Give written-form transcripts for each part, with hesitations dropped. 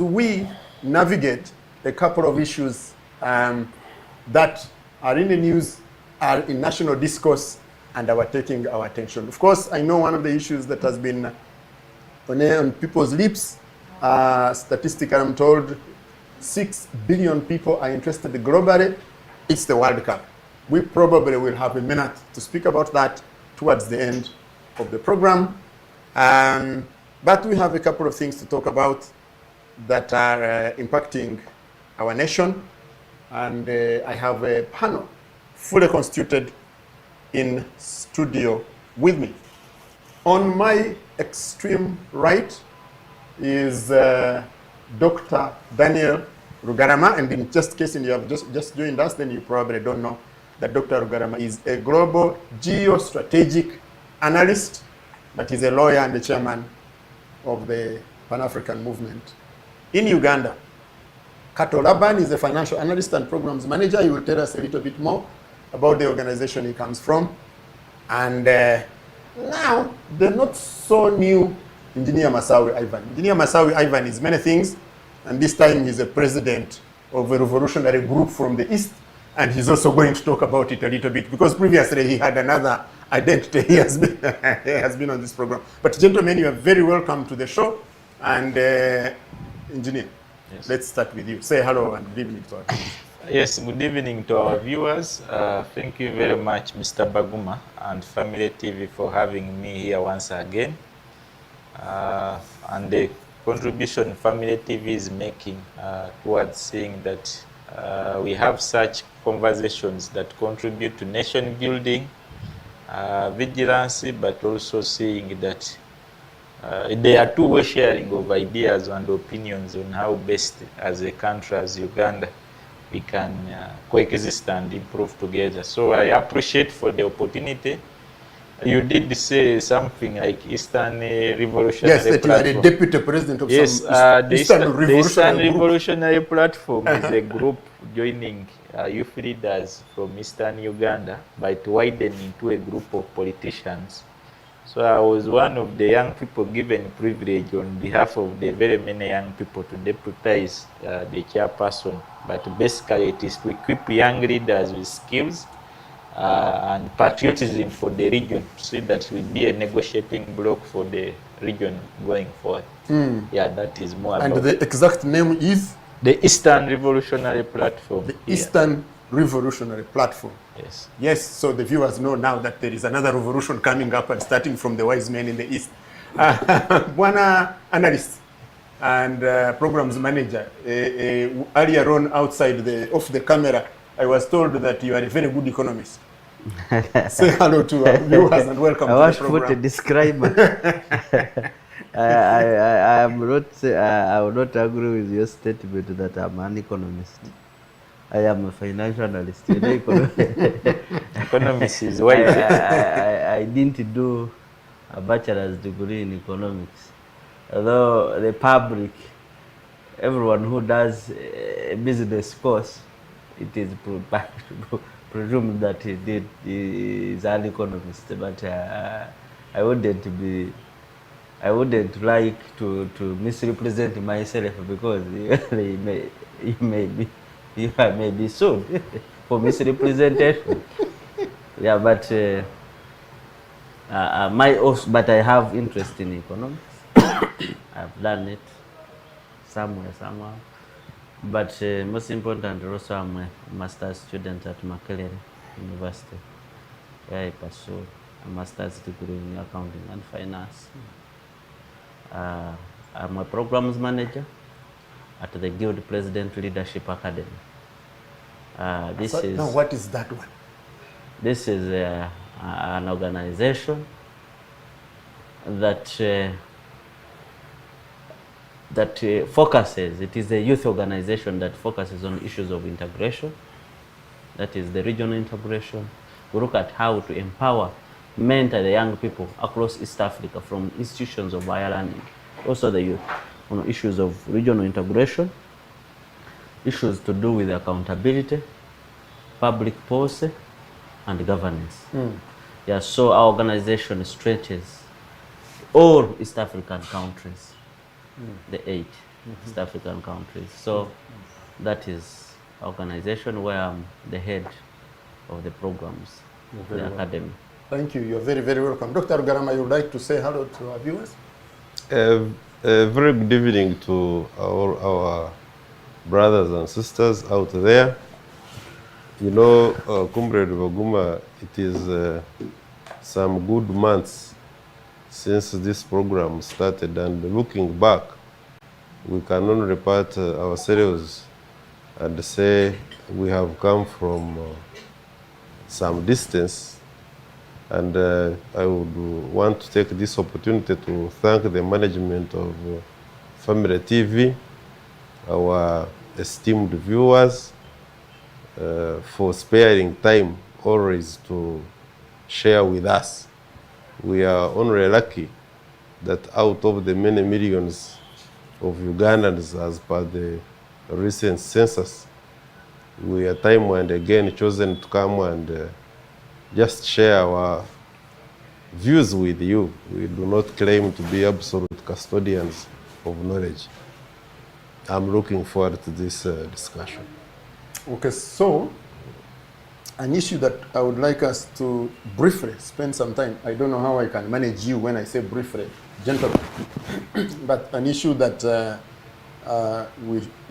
we navigate a couple of issues that are in the news, are in national discourse, and are taking our attention. Of course, I know one of the issues that has been on people's lips, statistically I'm told 6 billion people are interested globally. It's the World Cup. We probably will have a minute to speak about that towards the end of the program. But we have a couple of things to talk about that are impacting our nation. And I have a panel fully constituted in studio with me. On my extreme right is Dr. Daniel Rugarama, and in just case you have just joined us, then you probably don't know that Dr. Rugarama is a global geostrategic analyst, but he's a lawyer and the chairman of the Pan-African movement in Uganda. Kato Laban is a financial analyst and programs manager. He will tell us a little bit more about the organization he comes from. And now, the not so new Engineer Masawi Ivan. Engineer Masawi Ivan is many things, and this time he's a president of a revolutionary group from the East, and he's also going to talk about it a little bit, because previously he had another identity. He has been on this program. But gentlemen, you are very welcome to the show. And Engineer, yes, let's start with you. Say hello and good evening to our viewers. Yes, good evening to our viewers. Thank you very much, Mr. Baguma and Family TV, for having me here once again. And the contribution Family TV is making towards seeing that we have such conversations that contribute to nation building, vigilance, but also seeing that there are two-way sharing of ideas and opinions on how best as a country, as Uganda, we can coexist and improve together. So I appreciate for the opportunity. You did say something like Eastern Revolutionary Yes, that Platform. you are the deputy president of yes, some Eastern Revolutionary Revolutionary Platform is a group joining youth leaders from Eastern Uganda, but widened into a group of politicians. So I was one of the young people given privilege on behalf of the very many young people to deputize the chairperson. But basically it is to equip young leaders with skills and patriotism for the region, so that will be a negotiating bloc for the region going forward. Yeah, that is more And about the exact name is? the Eastern Revolutionary Platform. The Eastern Revolutionary Platform. Yes. Yes, so the viewers know now that there is another revolution coming up and starting from the wise men in the East. Bwana Analyst and programs manager, earlier on outside off the camera, I was told that you are a very good economist. Say hello to our viewers and welcome to the program. I was to describe. I will not agree with your statement that I'm an economist. I am a financial analyst. Economics is wise. I didn't do a bachelor's degree in economics. Although the public, everyone who does a business course, it is presumed that he is an economist. But I wouldn't like to misrepresent myself, because you may be sued for misrepresentation. Yeah, but but I have interest in economics. I've done it somehow. But most important, also I'm a master's student at Makerere University, where I pursue a master's degree in accounting and finance. I'm a programs manager at the Guild President Leadership Academy. Now, what is that one? This is an organization that focuses. It is a youth organization that focuses on issues of integration. That is the regional integration. We look at how to empower, mentor the young people across East Africa from institutions of higher learning, also the youth, on issues of regional integration, issues to do with accountability, public policy, and governance. Yeah, so our organization stretches all East African countries, the 8. East African countries. So that is organization where I'm the head of the programs, the academy. Thank you. You're very, very welcome. Dr. Rugarama, you would like to say hello to our viewers? A very good evening to our brothers and sisters out there. You know, Comrade Baguma, it is some good months since this program started, and looking back, we can only pat ourselves and say we have come from some distance. And I would want to take this opportunity to thank the management of Family TV, our esteemed viewers, for sparing time always to share with us. We are only lucky that out of the many millions of Ugandans as per the recent census, we are time and again chosen to come and just share our views with you. We do not claim to be absolute custodians of knowledge. I'm looking forward to this discussion. Okay, so an issue that I would like us to briefly spend some time, I don't know how I can manage you when I say briefly, gentlemen, but an issue that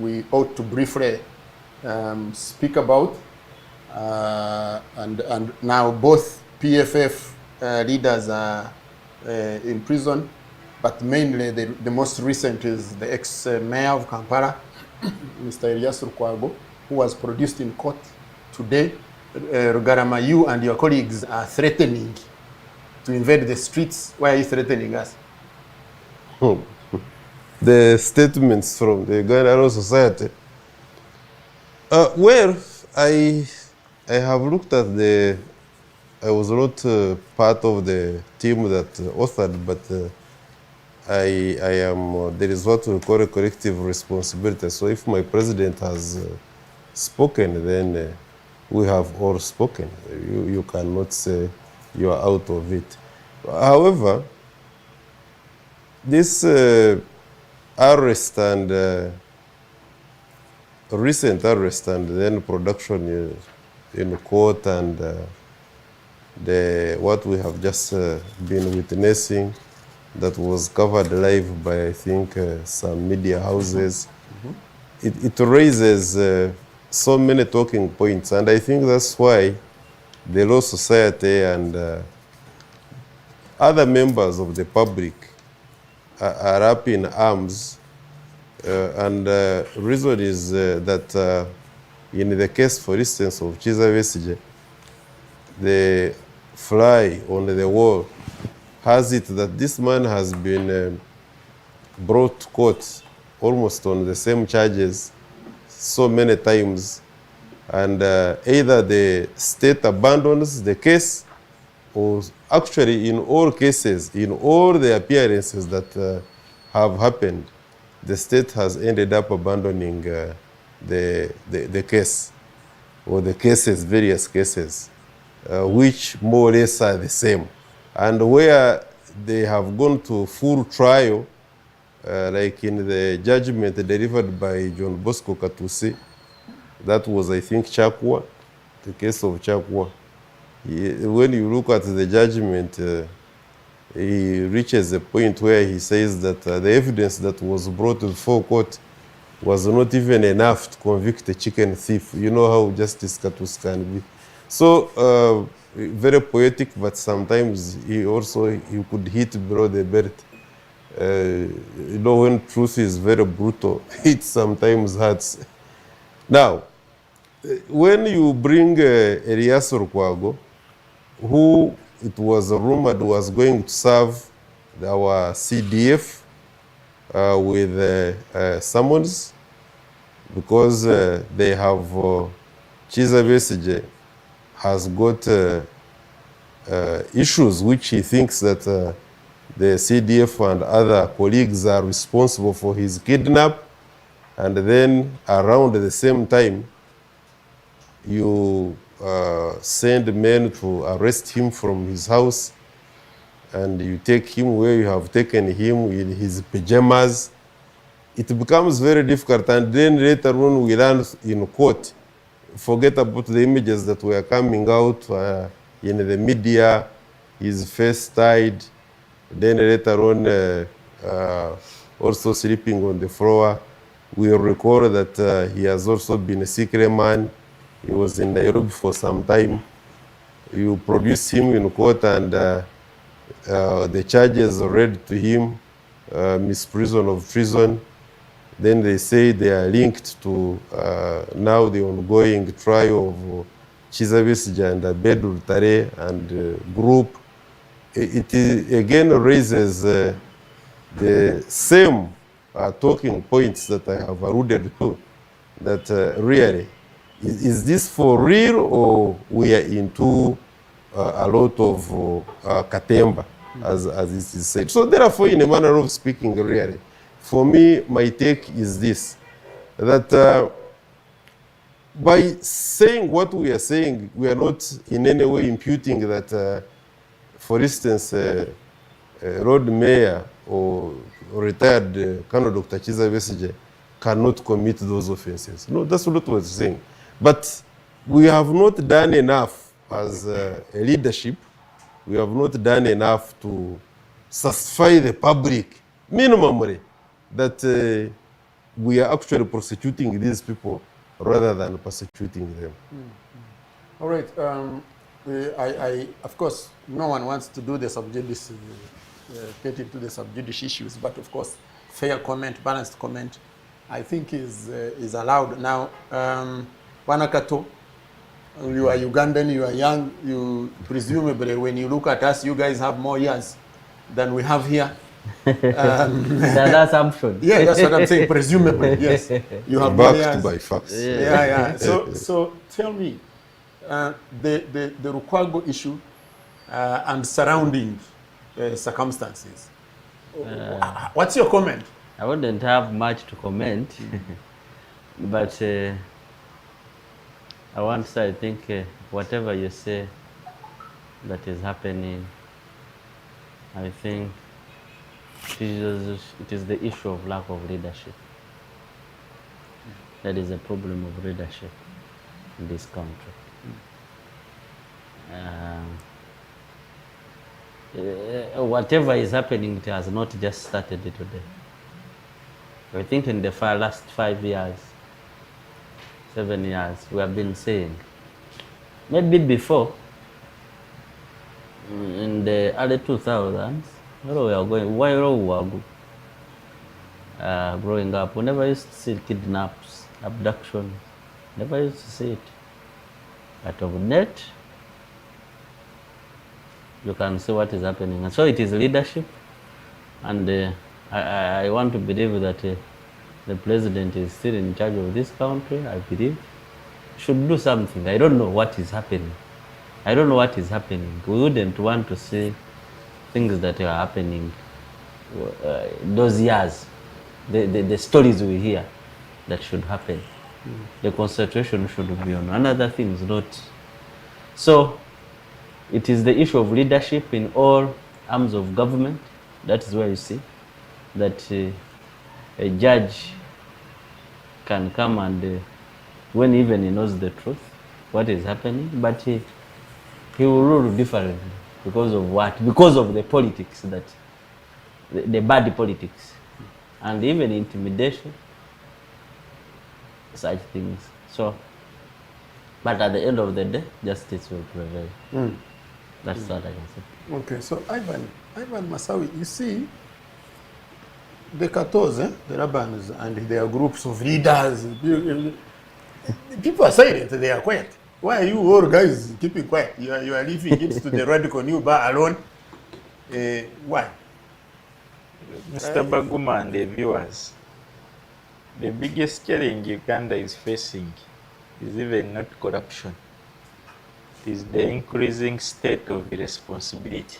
we ought to briefly speak about, and now both PFF leaders are in prison, but mainly the most recent is the ex-mayor of Kampala, Mr. Elias Lukwago, who was produced in court today. Rugarama, you and your colleagues are threatening to invade the streets. Why are you threatening us? The statements from the Uganda Society. Well, I have looked at I was not part of the team that authored, but I am, there is what we call a collective responsibility. So if my president has spoken, then we have all spoken. You cannot say you are out of it. However, this arrest and recent arrest and then production in court and what we have just been witnessing that was covered live by, I think, some media houses. It raises so many talking points, and I think that's why the Law Society and other members of the public are up in arms. And reason is that in the case, for instance, of Chiza Besigye, the fly on the wall has it that this man has been brought to court almost on the same charges so many times, and either the state abandons the case, or actually in all cases, in all the appearances that have happened, the state has ended up abandoning the case, or the cases, various cases, which more or less are the same. And where they have gone to full trial, like in the judgment delivered by John Bosco Katusi, that was, I think, Chakwa, the case of Chakwa. When you look at the judgment, he reaches a point where he says that the evidence that was brought before court was not even enough to convict a chicken thief. You know how Justice Katusi can be. So, very poetic, but sometimes he could hit below the belt. You know, when truth is very brutal, it sometimes hurts. Now, when you bring Elias Lukwago, who it was rumored was going to serve our CDF with summons, because they have Chiza Besigye has got issues which he thinks that the CDF and other colleagues are responsible for his kidnap, and then around the same time you send men to arrest him from his house, and you take him where you have taken him in his pajamas. it becomes very difficult, and then later on we learn in court, forget about the images that were coming out in the media, his face tied, then later on also sleeping on the floor. We recall that he has also been a secret man. He was in Nairobi for some time. You produce him in court, and the charges read to him, misprision of treason. Then they say they are linked to now the ongoing trial of Chizabisija and Abedul Tare and group. It again raises the same talking points that I have alluded to, that really, is this for real, or we are into a lot of katemba, as it is said? So therefore, in a manner of speaking, really, for me, my take is this, that by saying what we are saying, we are not in any way imputing that, for instance, road mayor or retired Colonel Dr. Chiza Besige cannot commit those offenses. No, that's not what we're saying. But we have not done enough as a leadership. We have not done enough to satisfy the public minimally that we are actually prosecuting these people rather than persecuting them. All right. I of course, no one wants to do the subjudice, get into the subjudice issues, but of course, fair comment, balanced comment, I think is allowed. Now, Kato, you are Ugandan, you are young, you presumably, when you look at us, you guys have more years than we have here. That assumption. Yeah, that's what I'm saying. Presumably, yes. You have more years. Backed by facts. Yeah. So tell me, the Rukwago issue and surrounding circumstances. What's your comment? I wouldn't have much to comment, but I want to say, I think whatever you say that is happening, I think it is the issue of lack of leadership. That is a problem of leadership in this country. Whatever is happening, it has not just started today. I think in the last 5 years, 7 years, we have been saying, maybe before, in the early 2000s, where we are going, where we were growing up, we never used to see kidnaps, abduction, never used to see it. But of net, you can see what is happening. And so it is leadership, and I want to believe that the president is still in charge of this country. I believe should do something. I don't know what is happening. I don't know what is happening. We wouldn't want to see things that are happening those years, the stories we hear that should happen. The concentration should be on another things, not. So it is the issue of leadership in all arms of government. That is where you see that a judge can come and, when even he knows the truth, what is happening, but he will rule differently. Because of what? Because of the politics, that the bad politics, and even intimidation, such things. So, but at the end of the day, justice will prevail. That's what I can say. Okay, so Ivan Masawi, you see, the Katos, the Labans, and their groups of leaders, people are silent, they are quiet. Why are you all guys keeping quiet? You are leaving it to the radical new bar alone. Why? Mr. Baguma and the viewers, the biggest challenge Uganda is facing is even not corruption. It is the increasing state of irresponsibility.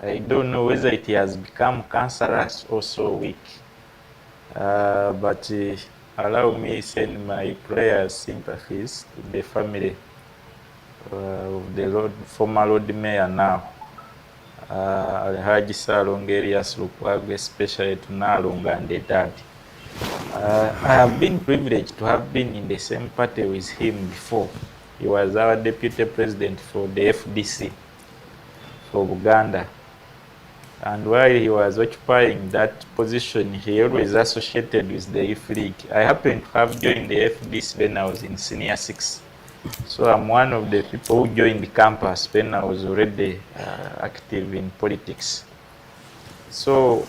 I don't know whether it has become cancerous or so weak, but allow me to send my prayers, sympathies to the family of the former Lord Mayor now. Alhaji Salonga Elias Lukwago, especially to Nalunga and the dad. I have been privileged to have been in the same party with him before. He was our deputy president for the FDC for Uganda. And while he was occupying that position, he always associated with the Youth League. I happened to have joined the FDC when I was in Senior 6. So I'm one of the people who joined the campus when I was already active in politics. So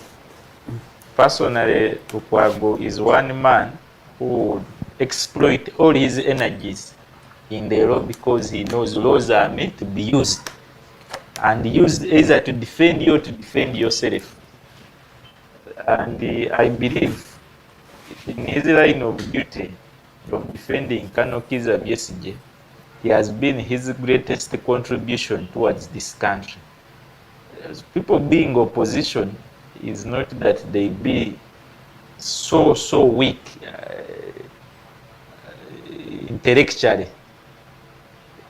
personally, Lukwago is one man who would exploit all his energies in the law because he knows laws are meant to be used, and used either to defend you or to defend yourself. And I believe in his line of duty of defending Kano Kiza Besigye, he has been his greatest contribution towards this country. As people being opposition is not that they be so weak intellectually.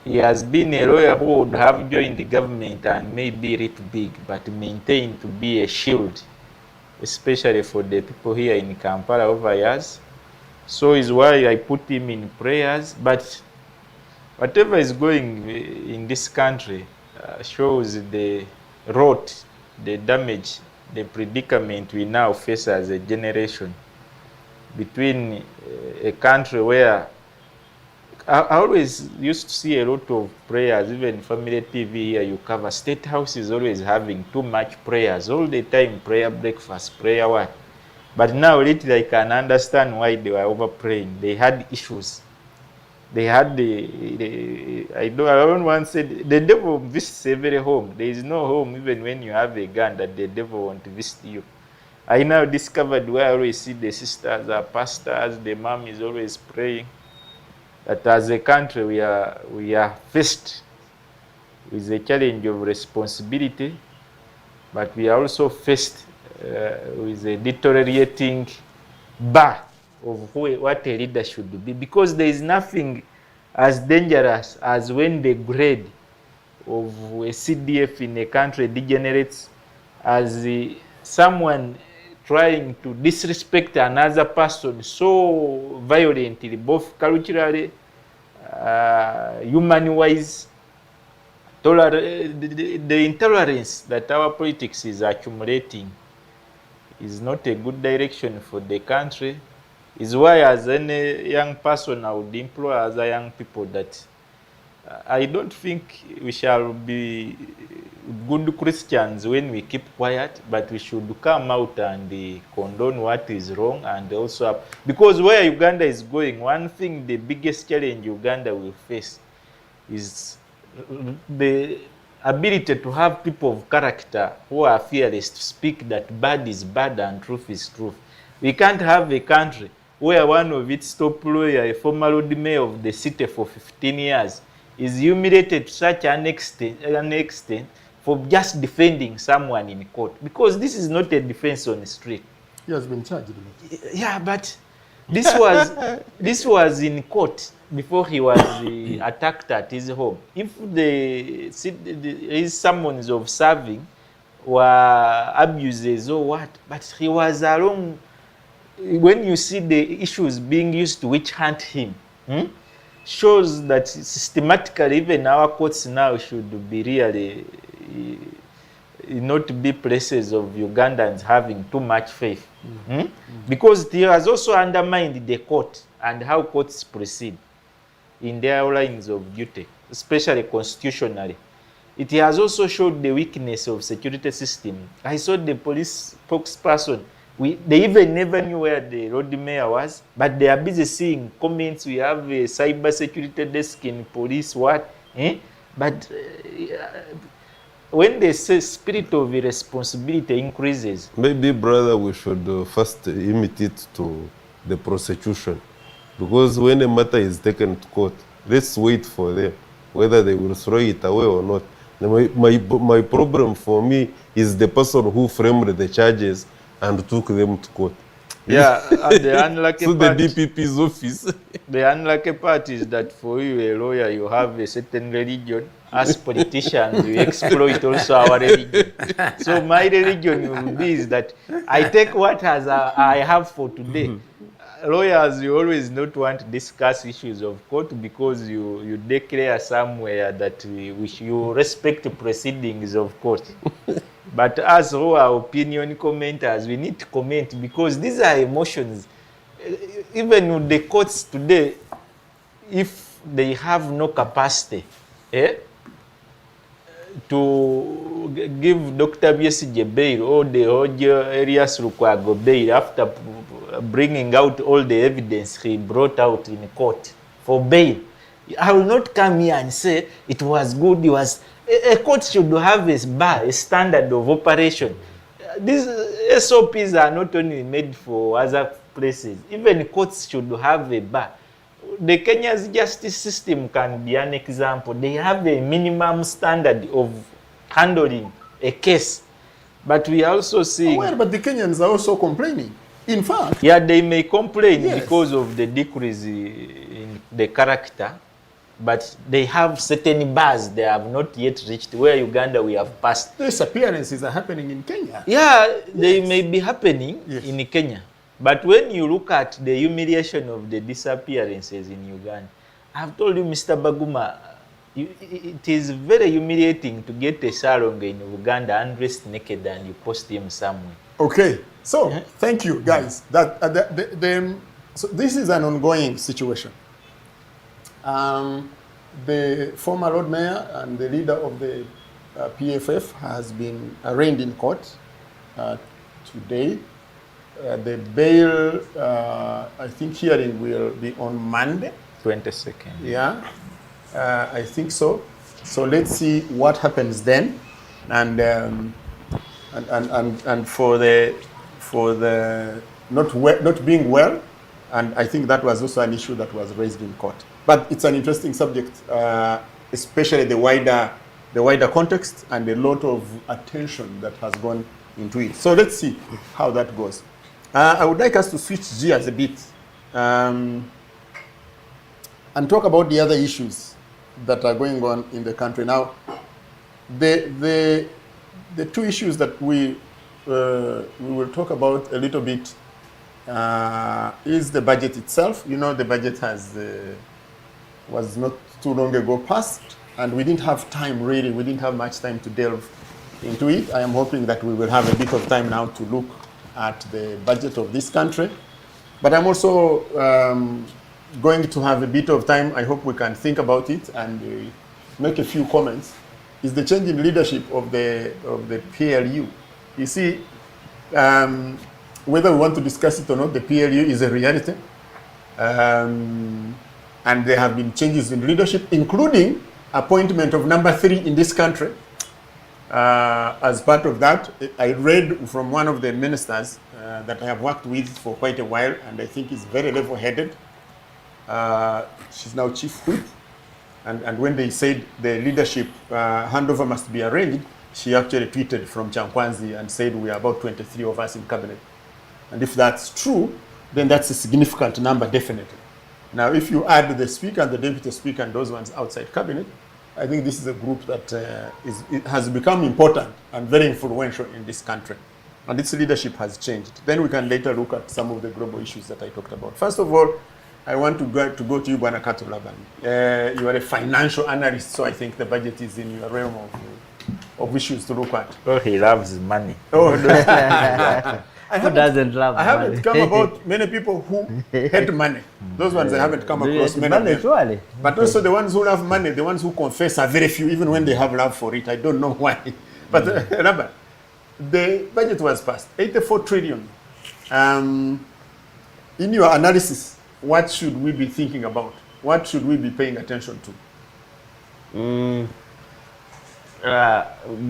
He has been a lawyer who would have joined the government and may be a little big, but maintained to be a shield, especially for the people here in Kampala over years. So is why I put him in prayers. But whatever is going in this country shows the rot, the damage, the predicament we now face as a generation between a country where I always used to see a lot of prayers, even Family TV here you cover. State House is always having too much prayers, all the time, prayer breakfast, prayer what. But now lately I can understand why they were over praying. They had issues. They had I don't want to say, the devil visits every home. There is no home, even when you have a gun, that the devil wants to visit you. I now discovered where I always see the sisters are pastors, the mom is always praying. That as a country we are faced with the challenge of responsibility, but we are also faced with a deteriorating bar of what a leader should be, because there is nothing as dangerous as when the grade of a CDF in a country degenerates, as someone trying to disrespect another person so violently, both culturally, human-wise. The intolerance that our politics is accumulating is not a good direction for the country. Is why, as any young person, I would implore other young people that I don't think we shall be good Christians when we keep quiet, but we should come out and condone what is wrong, and also, because where Uganda is going, one thing, the biggest challenge Uganda will face is the ability to have people of character who are fearless to speak that bad is bad and truth is truth. We can't have a country where one of its top lawyer, a former Lord Mayor of the city for 15 years, is humiliated to such an extent for just defending someone in court. Because this is not a defense on the street. He has been charged. Yeah, but this was in court before he was attacked at his home. If his summons of serving were abuses or what, but he was alone. When you see the issues being used to witch hunt him, shows that systematically even our courts now should be really not be places of Ugandans having too much faith. Because it has also undermined the court and how courts proceed in their lines of duty, especially constitutionally. It has also showed the weakness of security system. I saw the police spokesperson. They even never knew where the road mayor was, but they are busy seeing comments. We have a cyber security desk in police, what? But when the spirit of responsibility increases. Maybe, brother, we should first limit it to the prosecution. Because when a matter is taken to court, let's wait for them, whether they will throw it away or not. My problem for me is the person who framed the charges and took them to court. Yeah, and the unlucky So the part, DPP's office. the unlucky part is that for you, a lawyer, you have a certain religion. As politicians, you exploit also our religion. So my religion will be is that I take what has I have for today. Lawyers, you always not want to discuss issues of court because you declare somewhere that you respect the proceedings of court. But as our opinion commenters, we need to comment because these are emotions. Even with the courts today, if they have no capacity to give Dr. Besigye bail or the Elias Lukwago bail after bringing out all the evidence he brought out in court for bail, I will not come here and say it was good. It was a court should have a bar, a standard of operation. These SOPs are not only made for other places. Even courts should have a bar. The Kenya's justice system can be an example. They have a minimum standard of handling a case. But we are also seeing... Well, but the Kenyans are also complaining. In fact... Yeah, they may complain yes, because of the decrease in the character. But they have certain bars they have not yet reached, where Uganda we have passed. Disappearances are happening in Kenya. Yeah, they may be happening yes, in Kenya. But when you look at the humiliation of the disappearances in Uganda, I've told you, Mr. Baguma, it is very humiliating to get a salon in Uganda undressed naked and you post him somewhere. Okay, so thank you, guys. So this is an ongoing situation. The former Lord Mayor and the leader of the PFF has been arraigned in court today. The bail, I think hearing will be on Monday. 22nd. Yeah, I think so. So let's see what happens then, and for the not being well, and I think that was also an issue that was raised in court. But it's an interesting subject, especially the wider context and a lot of attention that has gone into it. So let's see how that goes. I would like us to switch gears a bit and talk about the other issues that are going on in the country. Now, the two issues that we will talk about a little bit is the budget itself. You know, the budget was not too long ago passed, and we didn't have time really. We didn't have much time to delve into it. I am hoping that we will have a bit of time now to look at the budget of this country. But I'm also going to have a bit of time. I hope we can think about it and make a few comments. Is the change in leadership of the PLU. You see, whether we want to discuss it or not, the PLU is a reality. And there have been changes in leadership, including appointment of number 3 in this country. As part of that, I read from one of the ministers that I have worked with for quite a while, and I think is very level-headed. She's now chief whip. And when they said the leadership handover must be arranged, she actually tweeted from Chankwanzi and said we are about 23 of us in cabinet. And if that's true, then that's a significant number, definitely. Now, if you add the speaker and the deputy speaker and those ones outside cabinet, I think this is a group that it has become important and very influential in this country. And its leadership has changed. Then we can later look at some of the global issues that I talked about. First of all, I want to go to you, Bwana Kato Laban. You are a financial analyst, so I think the budget is in your realm of issues to look at. Oh, he loves money. Oh, Who doesn't love I haven't money? come about many people who hate money. Those ones I haven't come across many of them. Surely. But also the ones who love money, the ones who confess are very few, even when they have love for it. I don't know why. But Laban, the budget was passed, 84 trillion. In your analysis, what should we be thinking about? What should we be paying attention to?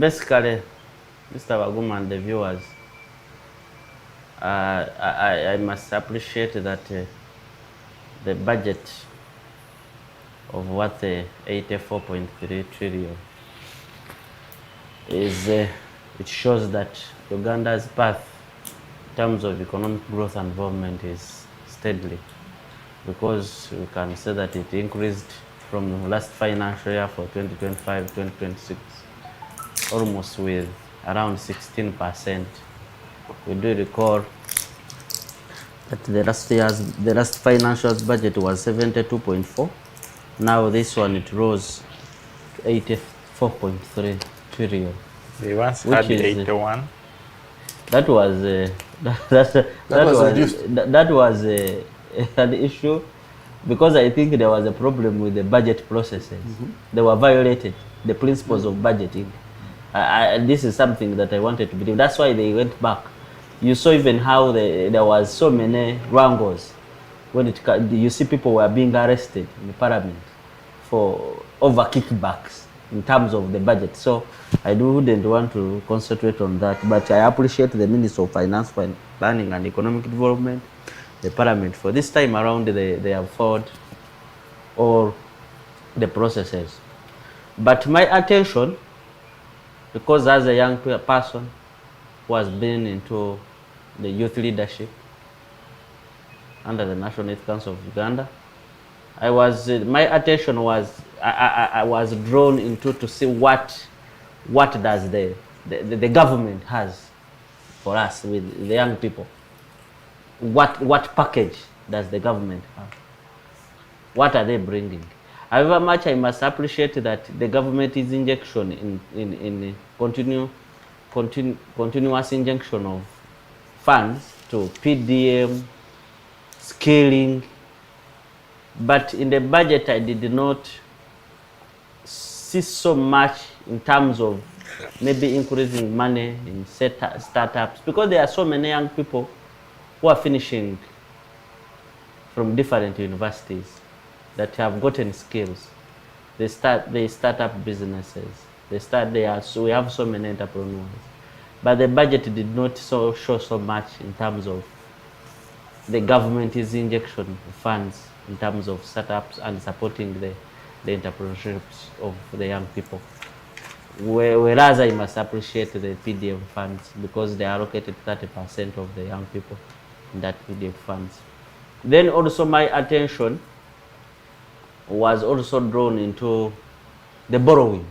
Basically, Mr. Baguma and the viewers, I must appreciate that the budget of what the 84.3 trillion is, it shows that Uganda's path in terms of economic growth and development is steadily, because we can say that it increased from the last financial year for 2025-2026 almost with around 16%. We do recall that the last financial year's budget was 72.4. Now this one, it rose to 84.3 trillion. They once Which had is, 81. That was reduced. That was an issue, because I think there was a problem with the budget processes. They were violated, the principles of budgeting. This is something that I wanted to believe. That's why they went back. You saw even how there was so many wrangles. When you see people were being arrested in the parliament for over kickbacks in terms of the budget. So I wouldn't want to concentrate on that, but I appreciate the Minister of Finance, Planning and Economic Development, the Parliament. For this time around, they have followed all the processes. But my attention, because as a young person who has been into the youth leadership under the National Youth Council of Uganda, my attention was, I was drawn into to see what does the government has for us with the young people. What package does the government have? What are they bringing? However much I must appreciate that the government is injection in continuous injection of funds to PDM, scaling, but in the budget I did not see so much in terms of maybe increasing money in startups, because there are so many young people who are finishing from different universities that have gotten skills. They start up businesses. So we have so many entrepreneurs. But the budget did not show so much in terms of the government is injection of funds in terms of startups and supporting the entrepreneurships of the young people. Whereas I must appreciate the PDM funds, because they allocated 30% of the young people in that PDM funds. Then also my attention was also drawn into the borrowing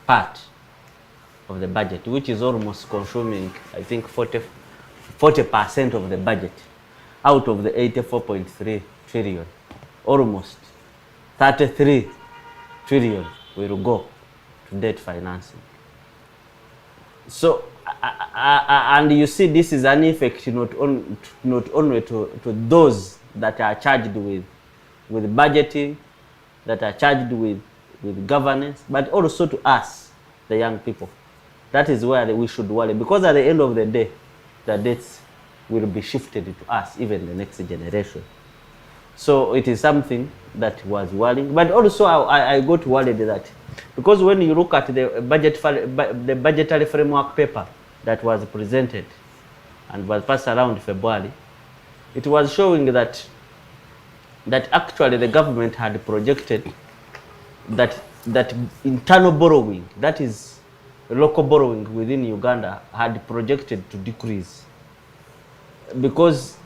part of the budget, which is almost consuming, I think, 40% of the budget out of the 84.3 trillion. Almost 33 trillion will go to debt financing. So, and you see, this is an effect not only to those that are charged with budgeting, that are charged with governance, but also to us, the young people. That is where we should worry, because at the end of the day, the debts will be shifted to us, even the next generation. So it is something that was worrying. But also I got worried that, because when you look at the budgetary framework paper that was presented and was passed around February, it was showing that actually the government had projected that internal borrowing, that is local borrowing within Uganda, had projected to decrease, because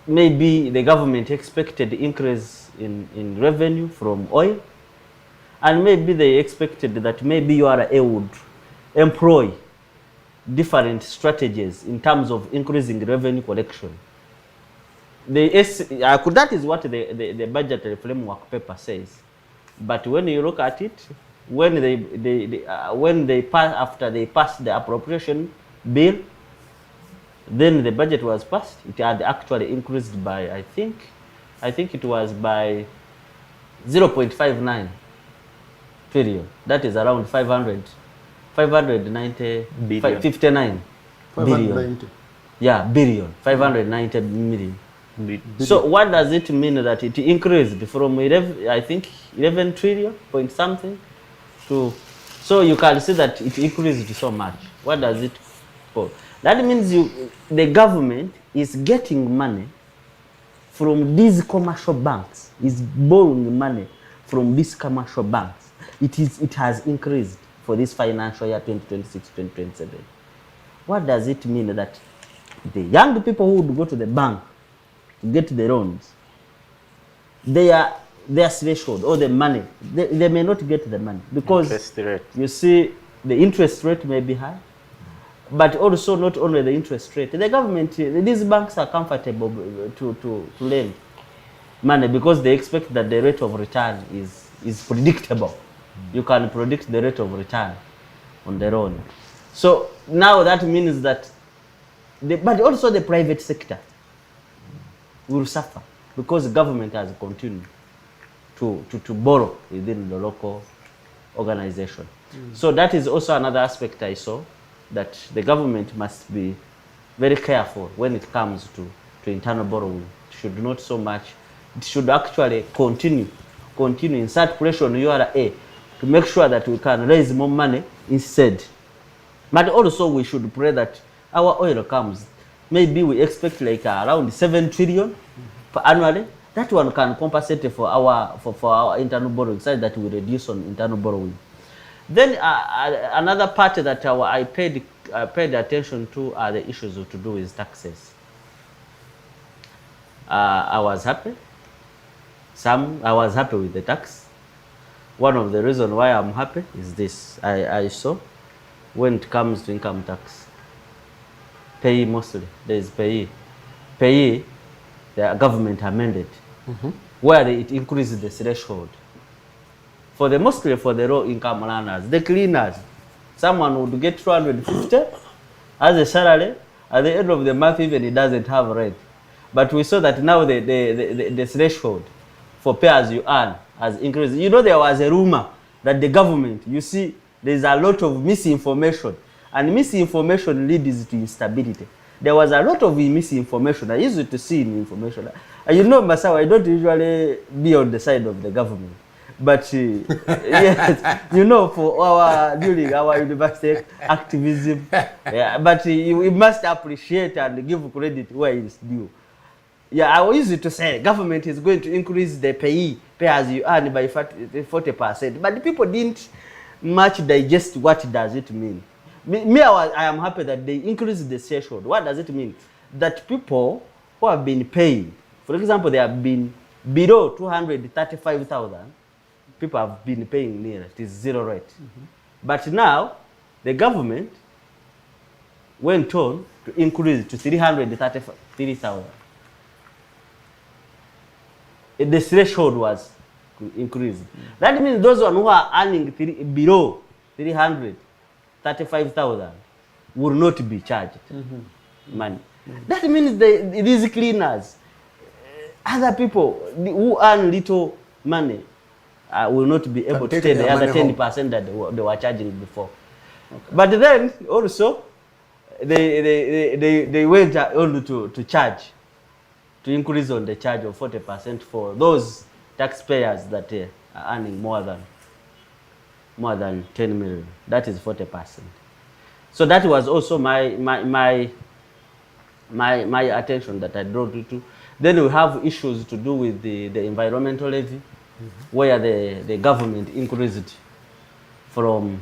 maybe the government expected increase in revenue from oil, and maybe they expected that maybe URA would employ different strategies in terms of increasing revenue collection. That is what the budgetary framework paper says. But when you look at it, after they passed the appropriation bill, then the budget was passed. It had actually increased by, I think it was by 0.59 trillion. That is around 590 Billion. 59 billion. 590. Yeah, billion, 590 million. So what does it mean that it increased from 11 trillion point something to, so you can see that it increased so much. What does it for? That means the government is getting money from these commercial banks, is borrowing money from these commercial banks. It has increased for this financial year 2026-2027. What does it mean that the young people who would go to the bank to get the loans, their threshold or the money, they may not get the money because interest rate. You see the interest rate may be high, but also not only the interest rate. The government, these banks are comfortable to lend money because they expect that the rate of return is predictable. You can predict the rate of return on the loan. So now that means that, but also the private sector will suffer because the government has continued to borrow within the local organization. So that is also another aspect I saw, that the government must be very careful when it comes to internal borrowing. It should not so much, it should actually continue, insert pressure on URA to make sure that we can raise more money instead. But also we should pray that our oil comes. Maybe we expect like around 7 trillion annually. That one can compensate for our internal borrowing, so that we reduce on internal borrowing. Then another part that I paid attention to are the issues to do with taxes. I was happy. I was happy with the tax. One of the reasons why I'm happy is this. I saw when it comes to income tax, payee mostly, there is payee. Payee, the government amended, where it increases the threshold. Mostly for the low income learners, the cleaners, someone would get 250 as a salary. At the end of the month, even he doesn't have rent. But we saw that now the threshold for pay as you earn has increased. You know, there was a rumor that the government, you see, there's a lot of misinformation, and misinformation leads to instability. There was a lot of misinformation. I used to see in information. You know, Masawi, I don't usually be on the side of the government. But yes, you know, during our university activism, yeah, but we must appreciate and give credit where it is due. Yeah, I used to say government is going to increase the pay as you earn by 40%, but the people didn't much digest what does it mean. I am happy that they increased the threshold. What does it mean? That people who have been paying, for example, they have been below 235,000. People have been paying near it is zero rate. But now the government went on to increase to 333,000. The threshold was increased. That means those who are earning below 335,000 will not be charged money. That means these cleaners, other people who earn little money, will not be able to take the other 10% that they were charging before. Okay. But then also they went on to charge, to increase on the charge of 40% for those taxpayers that are earning more than 10 million. That is 40%. So that was also my attention that I drew to. Then we have issues to do with the environmental levy, where the government increased from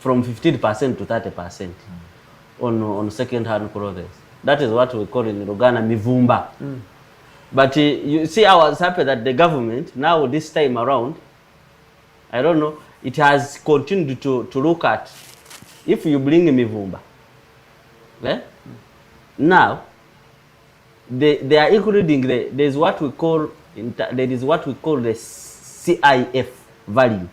15% to 30% on second-hand clothes. That is what we call in Uganda mivumba. But you see, I was happy that the government now this time around, I don't know, it has continued to look at if you bring mivumba. Now they are including there is what we call the CIF value.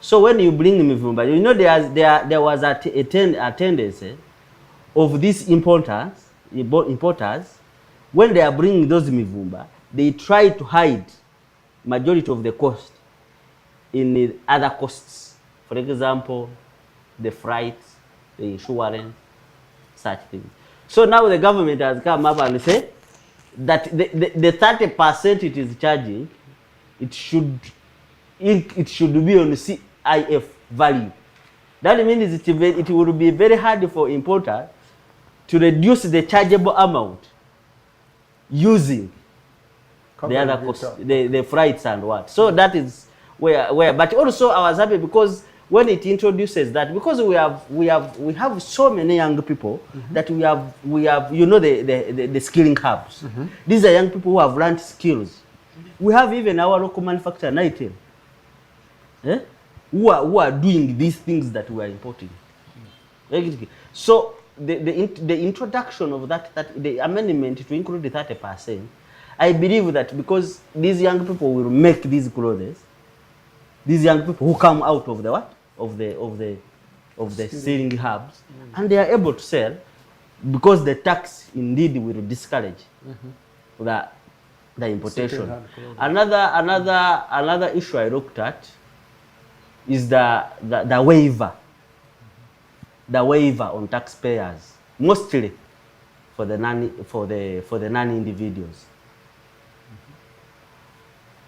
So when you bring mivumba, you know there was a tendency of these importers, when they are bringing those mivumba, they try to hide majority of the cost in the other costs. For example, the freight, the insurance, such things. So now the government has come up and say that the 30% it is charging, it should be on CIF value. That means it will be very hard for importer to reduce the chargeable amount using the other costs, the freights and what. So that is where. But also I was happy because when it introduces that, because we have so many young people that we have you know the skilling hubs. These are young people who have learned skills. We have even our local manufacturer Nitel, who are doing these things that we are importing. So the introduction of the amendment to include the 30%, I believe that because these young people will make these clothes, these young people who come out of the what? Of the selling hubs, and they are able to sell, because the tax indeed will discourage the importation. Another issue I looked at is the waiver. The waiver on taxpayers, mostly for the non-individuals.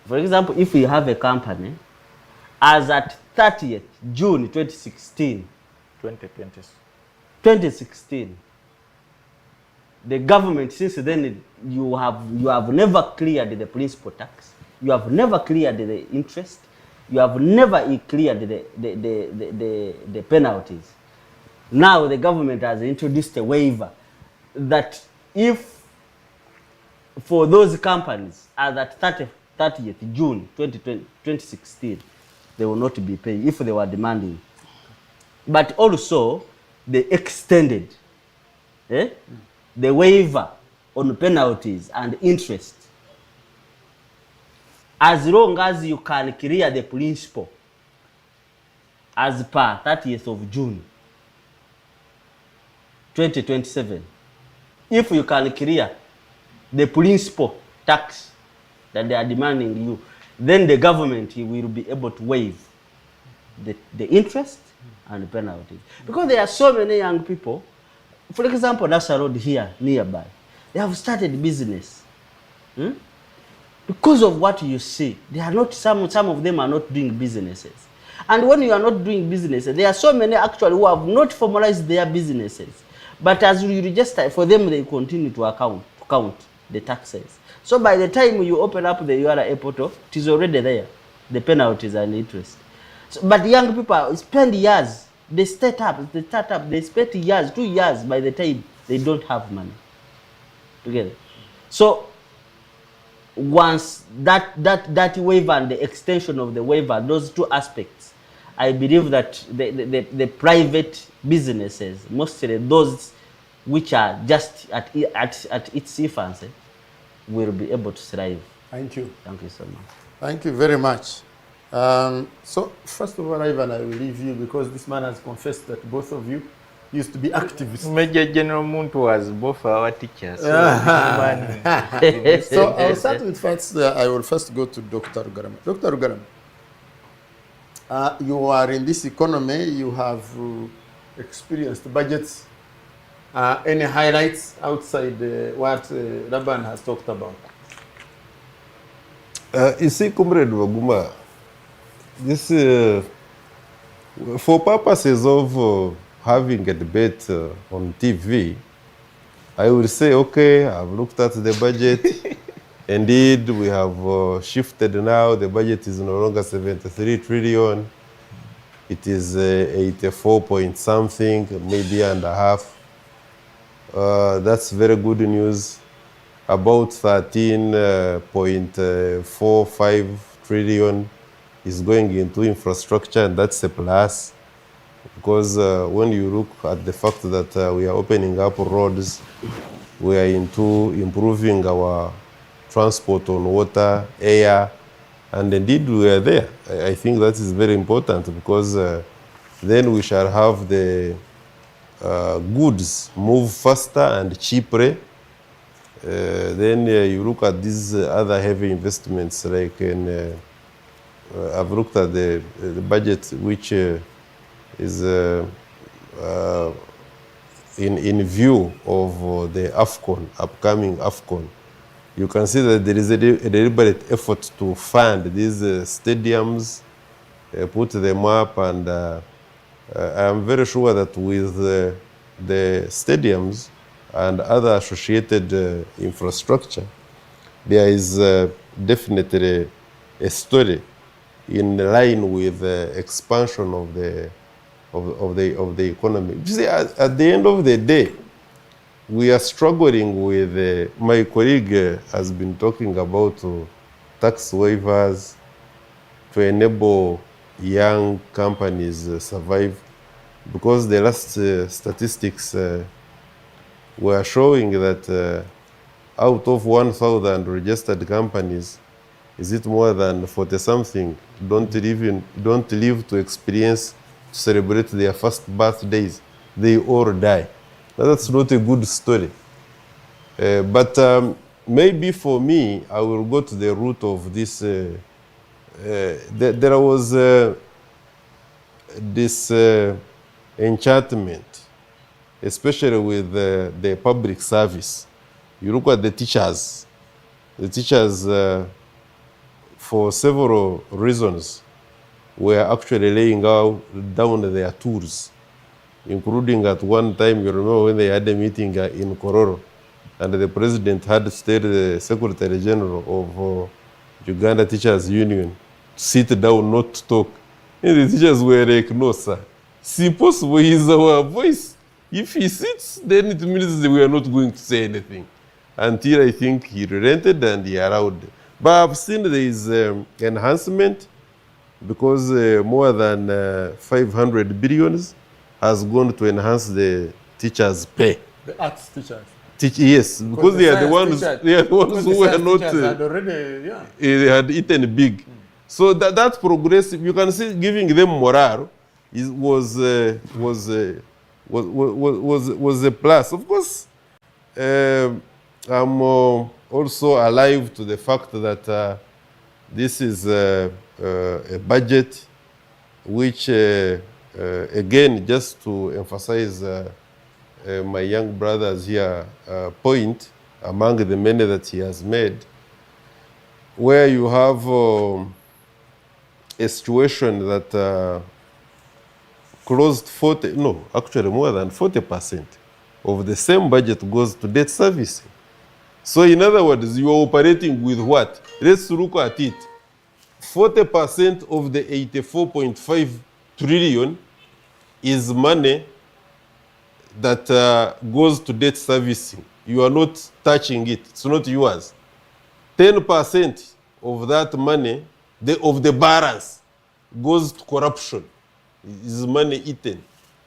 For example, if we have a company, as at 30th June 2016, the government, since then, you have never cleared the principal tax, you have never cleared the interest, you have never cleared the penalties. Now the government has introduced a waiver that if for those companies as at 30th June 2016, they will not be paid if they were demanding. But also they extended the waiver on penalties and interest as long as you can clear the principal as per 30th of June 2027. If you can clear the principal tax that they are demanding you, then the government will be able to waive the interest and the penalties. Because there are so many young people, for example, Nasa Road here nearby, they have started business. Because of what you see, they are not, some of them are not doing businesses. And when you are not doing businesses, there are so many actually who have not formalized their businesses. But as you register, for them, they continue to count the taxes. So by the time you open up the URA portal, it is already there, the penalties and interest. So, but young people spend years, they start up, they spend years, 2 years by the time they don't have money together. So once that waiver and the extension of the waiver, those two aspects, I believe that the private businesses, mostly those which are just at its infancy, will be able to thrive. Thank you. Thank you so much. Thank you very much. So first of all, Ivan, I will leave you because this man has confessed that both of you used to be activists. Major General Muntu was both our teachers. So, so I'll start with first. I will first go to Dr. Rugarama. Dr. Rugarama, you are in this economy. You have experienced budgets. Any highlights outside what Laban has talked about? You see, Comrade Baguma, this for purposes of having a debate on TV, I will say, okay, I've looked at the budget. Indeed, we have shifted now. The budget is no longer 73 trillion. It is 84 point something, maybe and a half. That's very good news. About 13.45 trillion is going into infrastructure, and that's a plus. Because when you look at the fact that we are opening up roads, we are into improving our transport on water, air, and indeed we are there. I think that is very important because then we shall have the goods move faster and cheaper. Then you look at these other heavy investments, like I've looked at the budget, which is in view of the upcoming AFCON. You can see that there is a deliberate effort to fund these stadiums, put them up, and I'm very sure that with the stadiums and other associated infrastructure, there is definitely a story in line with the expansion of the economy. You see, at the end of the day, we are struggling with, my colleague has been talking about tax waivers to enable young companies survive, because the last statistics were showing that out of 1,000 registered companies, is it more than 40-something don't live to experience, to celebrate their first birthdays. They all die. Now, that's not a good story. But maybe for me, I will go to the root of this. There was this enchantment, especially with the public service. You look at the teachers. The teachers, for several reasons, were actually laying down their tools, including at one time, you remember when they had a meeting in Kororo, and the president had stayed the Secretary General of Uganda Teachers Union to sit down, not to talk. And the teachers were like, no, sir. It's impossible, he's our voice. If he sits, then it means that we are not going to say anything. Until I think he relented and he allowed. But I've seen there is enhancement, because more than 500 billions has gone to enhance the teachers' pay. The arts teachers. Yes, because they are the ones who were not. Had already, they had eaten big. So that progressive, you can see, giving them morale was a plus. Of course, I'm also alive to the fact that this is a budget which, again, just to emphasize my young brother's here point, among the many that he has made, where you have a situation that closed 40, no, actually more than 40% of the same budget goes to debt servicing. So in other words, you are operating with what? Let's look at it. 40% of the 84.5 trillion is money that goes to debt servicing. You are not touching it. It's not yours. 10% of that money, of the balance, goes to corruption. Is money eaten.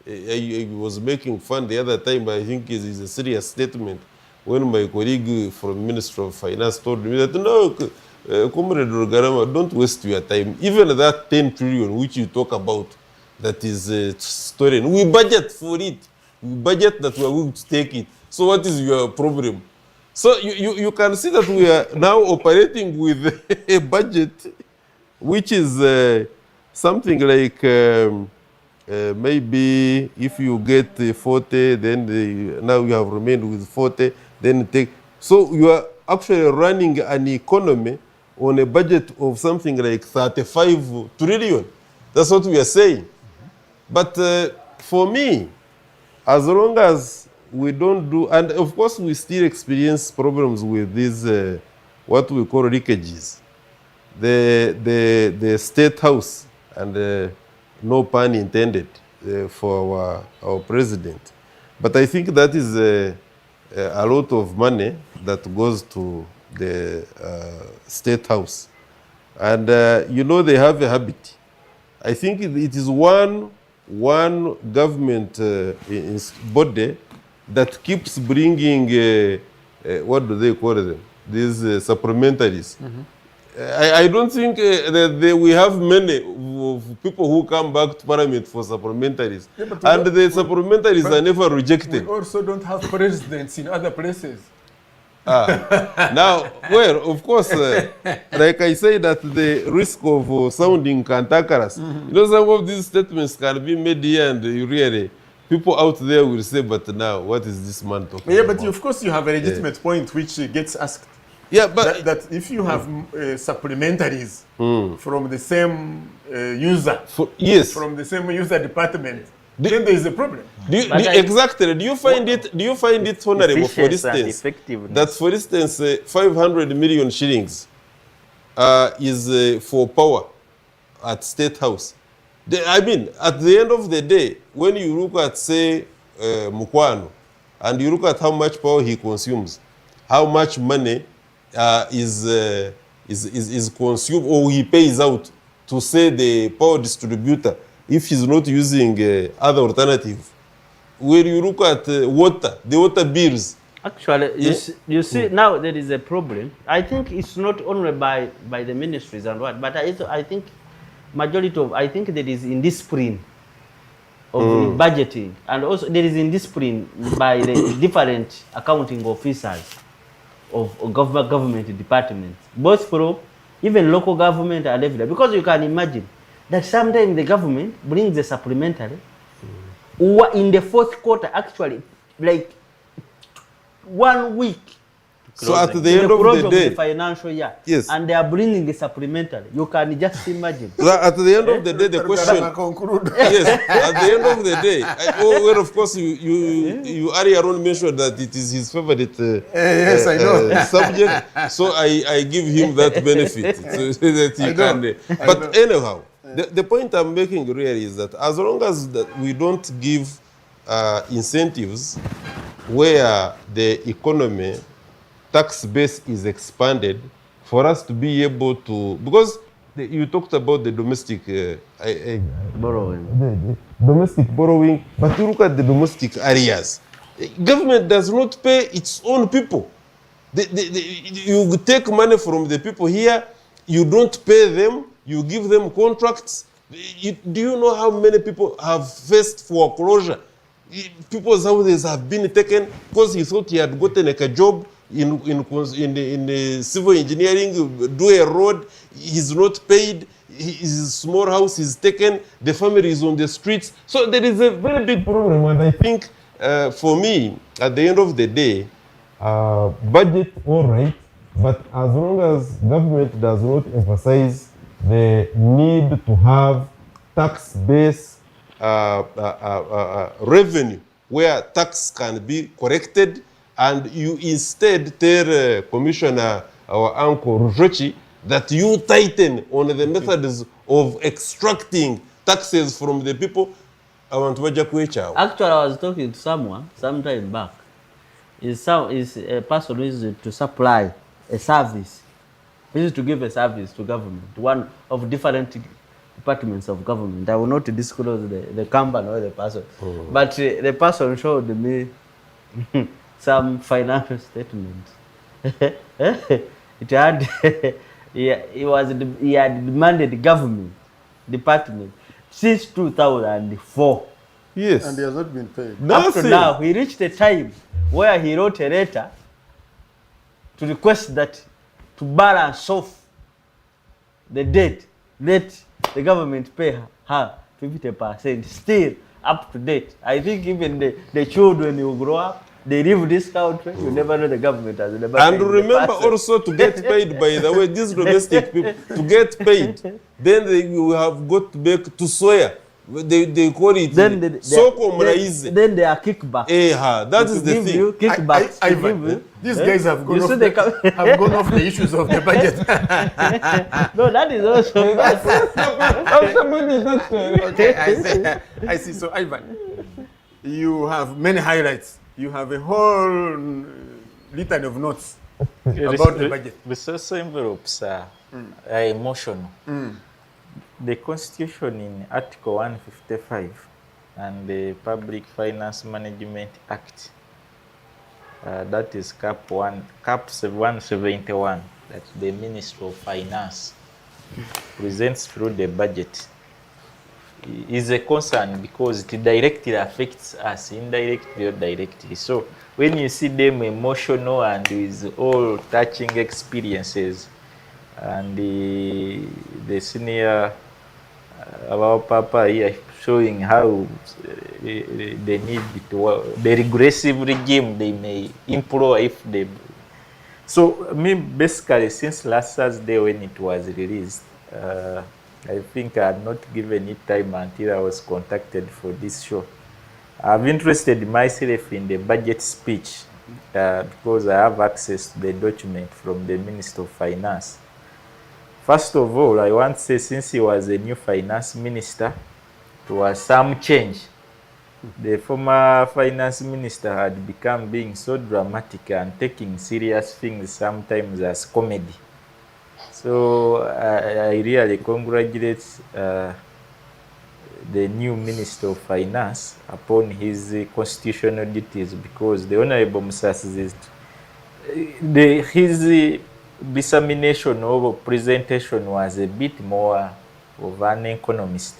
I was making fun the other time, but I think it is a serious statement when my colleague from Ministry of Finance told me that, no, Comrade Rugarama, don't waste your time. Even that 10 trillion which you talk about, that is stolen, we budget for it. We budget that we are going to take it. So what is your problem? So you can see that we are now operating with a budget which is something like maybe if you get 40, then now you have remained with 40, then take. So you are actually running an economy on a budget of something like 35 trillion. That's what we are saying. But for me, as long as we don't do, and of course we still experience problems with these, what we call leakages. The State House, and no pun intended for our president. But I think that is a lot of money that goes to the State House. And you know, they have a habit. I think it is one government body that keeps bringing, what do they call them? These supplementaries. Mm-hmm. I don't think that we have many people who come back to Parliament for supplementaries. Yeah, and the supplementaries are never rejected. We also don't have presidents in other places. Now, well, of course, like I say, that the risk of sounding cantankerous, you know, some of these statements can be made here, and you really, people out there will say, but now, what is this man talking about? Yeah, but of course you have a legitimate point which gets asked. Yeah, but that if you have supplementaries from the same user, yes, from the same user department, then there is a problem. Exactly. Do you find it honorable, for instance, that, for instance, 500 million shillings is for power at State House. I mean, at the end of the day, when you look at, say, Mukwano, and you look at how much power he consumes, how much money is consumed or he pays out to, say, the power distributor, if he's not using other alternative. When you look at water, the water bills. Actually, you see, now there is a problem. I think it's not only by the ministries and what, but I think majority of, I think there is indiscipline of budgeting, and also there is indiscipline by the different accounting officers of government departments, both from even local government and everywhere. Because you can imagine that sometimes the government brings the supplementary in the fourth quarter, actually, like 1 week. So at the end of the day, the financial year, yes, and they are bringing the supplementary. You can just imagine. So at the end of the day, the question, yes, at the end of the day, well, of course, you earlier on mentioned that it is his favorite yes, I know. subject. So I give him that benefit so that he can. But anyhow, the point I'm making really is that as long as that we don't give incentives where the economy tax base is expanded for us to be able to, because you talked about the domestic Borrowing. the domestic borrowing, but you look at the domestic areas. Government does not pay its own people. You take money from the people here, you don't pay them, you give them contracts. Do you know how many people have faced foreclosure? People's houses have been taken because he thought he had gotten like a job in civil engineering, do a road, he's not paid, his small house is taken, the family is on the streets. So there is a very big problem, and I think for me, at the end of the day, budget all right, but as long as government does not emphasize the need to have tax-based revenue where tax can be corrected, and you instead tell Commissioner, our uncle Rujochi, that you tighten on the methods of extracting taxes from the people. I want to Actually, I was talking to someone some time back. Is a person who is to supply a service. He is to give a service to government, one of different departments of government. I will not disclose the company or the person, but the person showed me some financial statements. It had he had demanded government department since 2004. yes, And he has not been paid. Up to now, he reached a time where he wrote a letter to request that to balance off the debt, let the government pay her 50%. Still up to date. I think even the children who grow up, they leave this country, you never know the government has never paid. And remember also to get paid, by the way, these domestic people, to get paid, then they will have got back to swear. They call it then they are kickback. That is the thing. Ivan, these guys have gone, have gone off the issues of the budget. No, that is also okay, I see. So Ivan, you have many highlights. You have a whole litany of notes about the budget. Resource envelopes are emotional. The Constitution in Article 155 and the Public Finance Management Act, that is Cap 171, that the Ministry of Finance presents through the budget, is a concern because it directly affects us, indirectly or directly. So when you see them emotional and with all touching experiences, and the senior our Papa here showing how they need to the regressive regime they may employ if they. So me basically since last Thursday when it was released, I think I had not given it time until I was contacted for this show. I've interested myself in the budget speech because I have access to the document from the Minister of Finance. First of all, I want to say since he was a new finance minister, there was some change. The former finance minister had become being so dramatic and taking serious things sometimes as comedy. So I really congratulate the new Minister of Finance upon his constitutional duties, because the Honorable Musasi's his dissemination or presentation was a bit more of an economist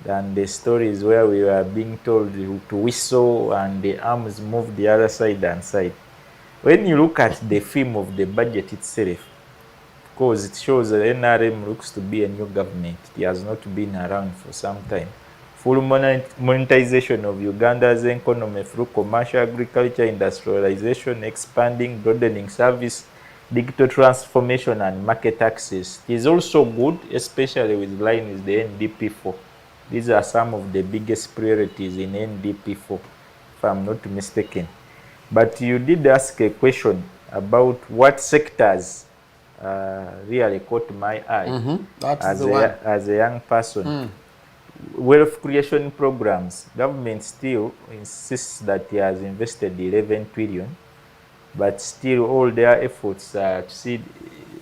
than the stories where we were being told to whistle and the arms move the other side and side. When you look at the theme of the budget itself, because it shows that NRM looks to be a new government. It has not been around for some time. Full monetization of Uganda's economy through commercial agriculture, industrialization, expanding, broadening service, digital transformation, and market access. It is also good, especially with line with the NDP4. These are some of the biggest priorities in NDP4, if I'm not mistaken. But you did ask a question about what sectors really caught my eye as a young person. Wealth creation programs. Government still insists that he has invested 11 trillion, but still all their efforts are to see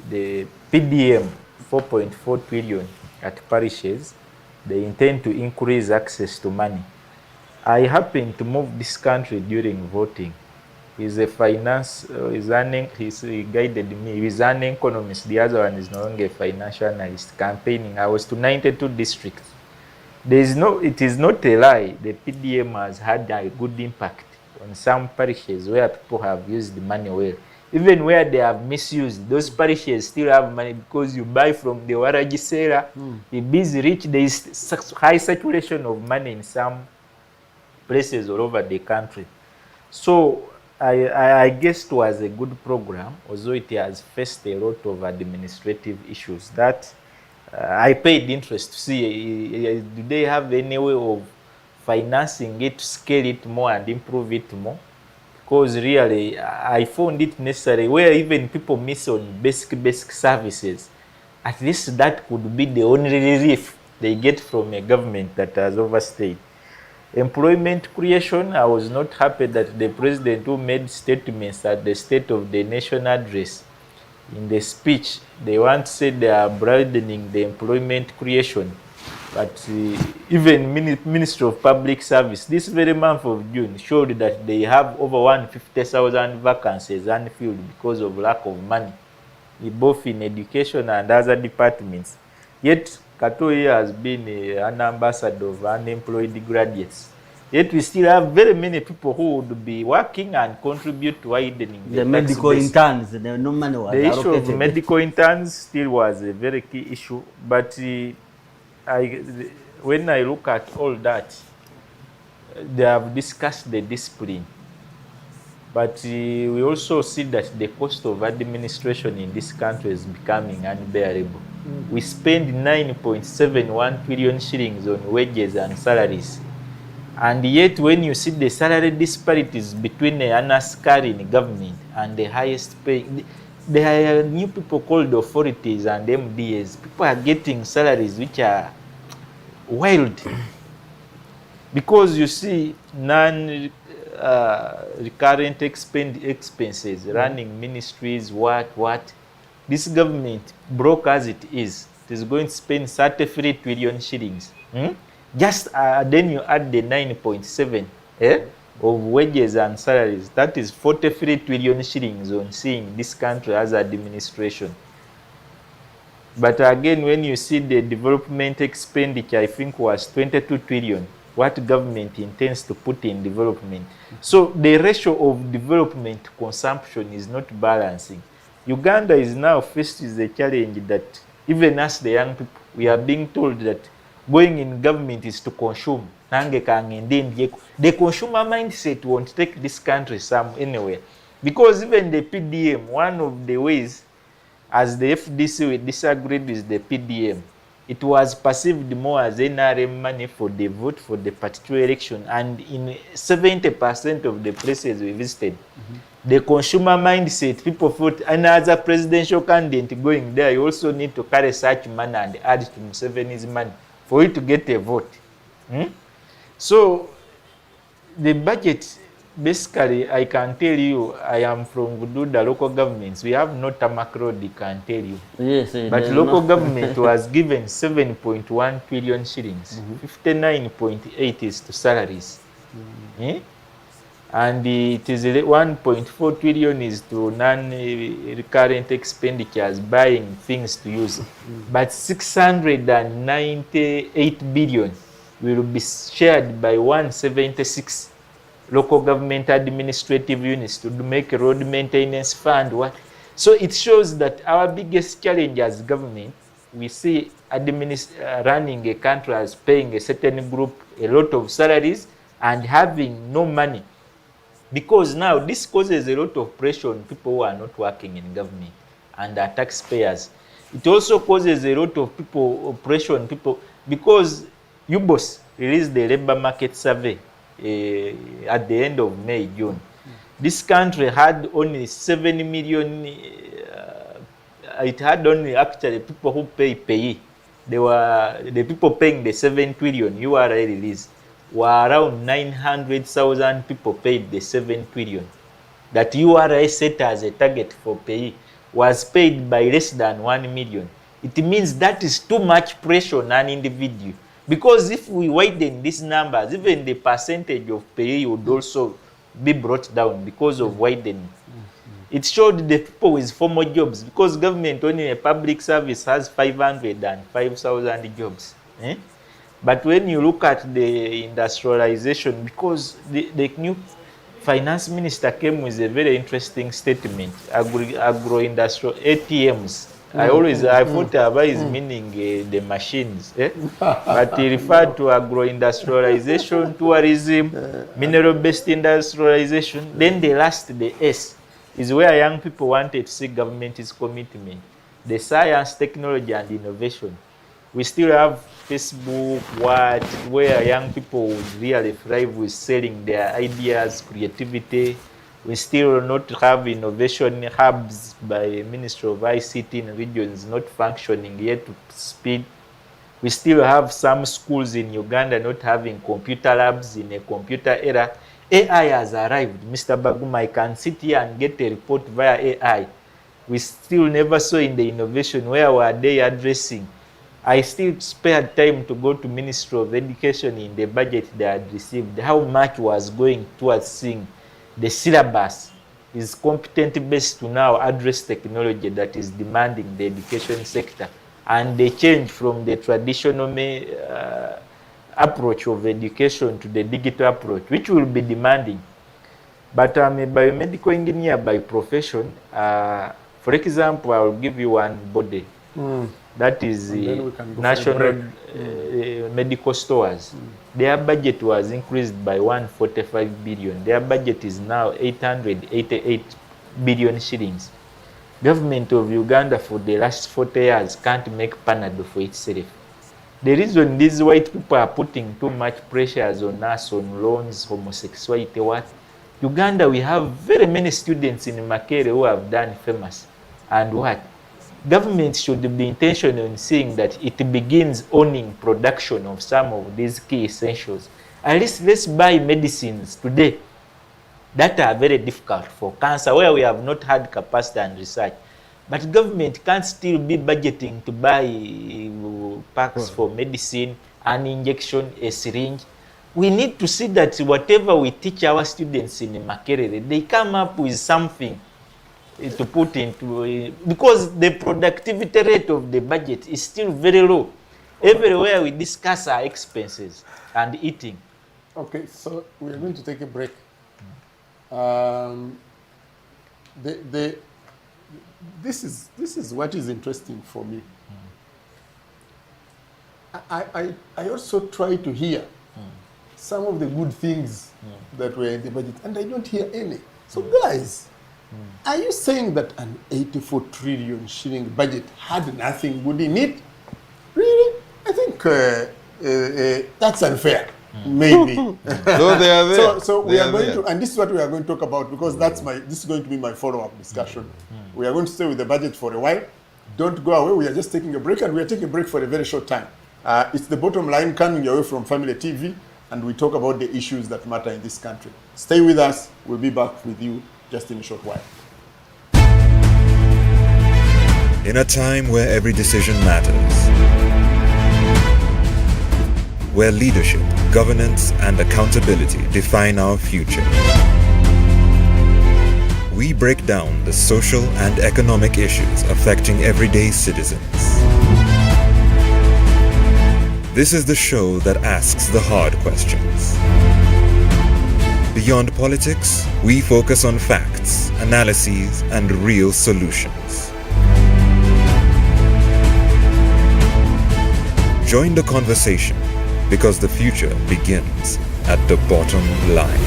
the PDM 4.4 trillion at parishes. They intend to increase access to money. I happened to move this country during voting. He's a finance, he guided me. He's an economist. The other one is no longer a financial analyst. Campaigning, I was to 92 districts. It is not a lie. The PDM has had a good impact on some parishes where people have used the money well. Even where they have misused, those parishes still have money because you buy from the Waragisera, the busy rich. There is high saturation of money in some places all over the country. So I guess it was a good program, although it has faced a lot of administrative issues that I paid interest to see. Do they have any way of financing it, to scale it more and improve it more? Because really, I found it necessary where even people miss on basic services. At least that could be the only relief they get from a government that has overstayed. Employment creation, I was not happy that the president who made statements at the State of the Nation address, in the speech, they once said they are broadening the employment creation. But even Ministry of Public Service, this very month of June, showed that they have over 150,000 vacancies unfilled because of lack of money, both in education and other departments. Yet, Kato has been an ambassador of unemployed graduates. Yet we still have very many people who would be working and contribute to widening the medical interns. No money was the issue of medical interns still was a very key issue. But when I look at all that, they have discussed the discipline. But we also see that the cost of administration in this country is becoming unbearable. We spend 9.71 trillion shillings on wages and salaries. And yet when you see the salary disparities between the Anaskari in government and the highest paying, there are new people called authorities and MDAs. People are getting salaries which are wild. Because you see recurrent expenses, running ministries, what. This government, broke as it is going to spend 33 trillion shillings. Just then you add the 9.7 of wages and salaries. That is 43 trillion shillings on seeing this country as administration. But again, when you see the development expenditure, I think was 22 trillion. What government intends to put in development. So the ratio of development to consumption is not balancing. Uganda is now faced with a challenge that even us, the young people, we are being told that going in government is to consume. The consumer mindset won't take this country anywhere. Because even the PDM, one of the ways, as the FDC we disagreed with the PDM, it was perceived more as NRM money for the vote for the particular election. And in 70% of the places we visited, the consumer mindset, people thought another presidential candidate going there, you also need to carry such money and add to Museveni's money for you to get a vote. So the budget, basically, I can tell you, I am from Bududa local governments. We have no tarmac road, I can tell you. Yes, But local government was given 7.1 trillion shillings. 59.8 is to salaries. And it is 1.4 trillion is to non-recurrent expenditures, buying things to use. But 698 billion will be shared by 176 local government administrative units to make a road maintenance fund. So it shows that our biggest challenge as government, we see running a country as paying a certain group a lot of salaries and having no money. Because now this causes a lot of pressure on people who are not working in government and are taxpayers. It also causes a lot of pressure on people because UBOS released the labor market survey at the end of May, June. This country had only 7 million, it had only actually people who pay. They were the people paying the 7 trillion URA release were around 900,000 people paid the 7 trillion. That URA set as a target for pay was paid by less than 1 million. It means that is too much pressure on an individual. Because if we widen these numbers, even the percentage of pay would also be brought down because of widening. It showed the people with formal jobs, because government only a public service has 505,000 jobs. But when you look at the industrialization, because the new finance minister came with a very interesting statement, agro-industrial ATMs. I thought Aba is meaning the machines. But he referred to agro-industrialization, tourism, mineral-based industrialization. Then the last, the S, is where young people wanted to see government's commitment. The science, technology, and innovation. We still have Facebook, where young people would really thrive with selling their ideas, creativity. We still not have innovation hubs by Ministry of ICT in regions not functioning yet to speed. We still have some schools in Uganda not having computer labs in a computer era. AI has arrived. Mr. Baguma, I can sit here and get a report via AI. We still never saw in the innovation where were they addressing. I still spared time to go to Ministry of Education in the budget they had received. How much was going towards seeing the syllabus is competency based to now address technology that is demanding the education sector. And they change from the traditional approach of education to the digital approach, which will be demanding. But I'm a biomedical engineer by profession. For example, I will give you one body. That is National Medical Stores. Their budget was increased by 145 billion. Their budget is now 888 billion shillings. Government of Uganda for the last 40 years can't make Panado for itself. The reason these white people are putting too much pressures on us on loans, homosexuality, Uganda, we have very many students in Makere who have done famous. And government should be intentional in seeing that it begins owning production of some of these key essentials. At least let's buy medicines today that are very difficult for cancer, where we have not had capacity and research. But government can't still be budgeting to buy packs for medicine, an injection, a syringe. We need to see that whatever we teach our students in Makerere, they come up with something to put into, because the productivity rate of the budget is still very low. Everywhere we discuss our expenses and eating. Okay, so we're going to take a break. This is what is interesting for me. I also try to hear some of the good things that were in the budget, and I don't hear any. So guys, are you saying that an 84 trillion shilling budget had nothing good in it? Really? look, that's unfair. Maybe. No, they are there. So we They are going there. to, and this is what we are going to talk about, because this is going to be my follow-up discussion. We are going to stay with the budget for a while. Don't go away. We are just taking a break, and we are taking a break for a very short time. It's the bottom line coming your way from Family TV, and we talk about the issues that matter in this country. Stay with us. We'll be back with you just in a short while. In a time where every decision matters, where leadership, governance, and accountability define our future, we break down the social and economic issues affecting everyday citizens. This is the show that asks the hard questions. Beyond politics, we focus on facts, analyses, and real solutions. Join the conversation, because the future begins at the bottom line.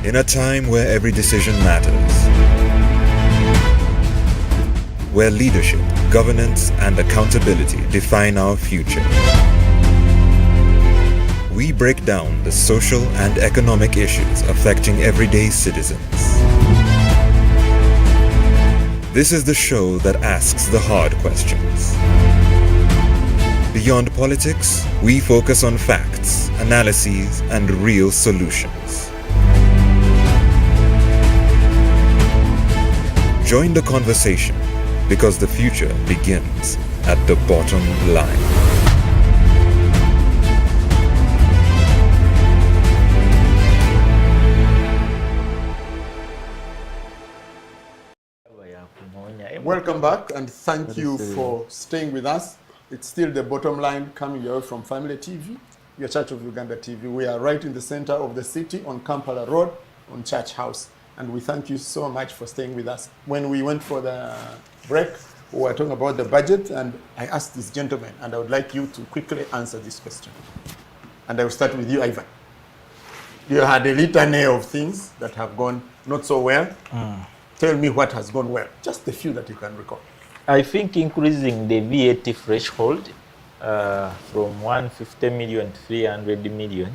In a time where every decision matters, where leadership, governance, and accountability define our future, we break down the social and economic issues affecting everyday citizens. This is the show that asks the hard questions. Beyond politics, we focus on facts, analyses, and real solutions. Join the conversation, because the future begins at the bottom line. Welcome back, and thank you for staying with us. It's still the bottom line coming your way from Family TV, your Church of Uganda TV. We are right in the center of the city on Kampala Road on Church House. And we thank you so much for staying with us. When we went for the break, we were talking about the budget, and I asked this gentleman, and I would like you to quickly answer this question. And I will start with you, Ivan. You had a litany of things that have gone not so well. Tell me what has gone well, just a few that you can recall. I think increasing the VAT threshold from 150 million to 300 million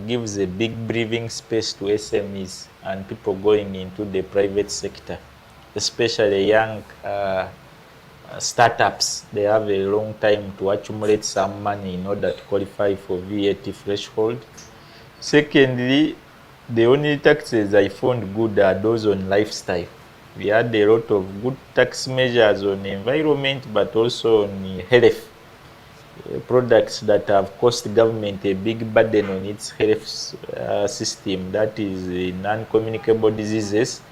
gives a big breathing space to SMEs and people going into the private sector, especially young startups. They have a long time to accumulate some money in order to qualify for VAT threshold. Secondly, the only taxes I found good are those on lifestyle. We had a lot of good tax measures on environment, but also on health products that have cost the government a big burden on its health system. That is non-communicable diseases.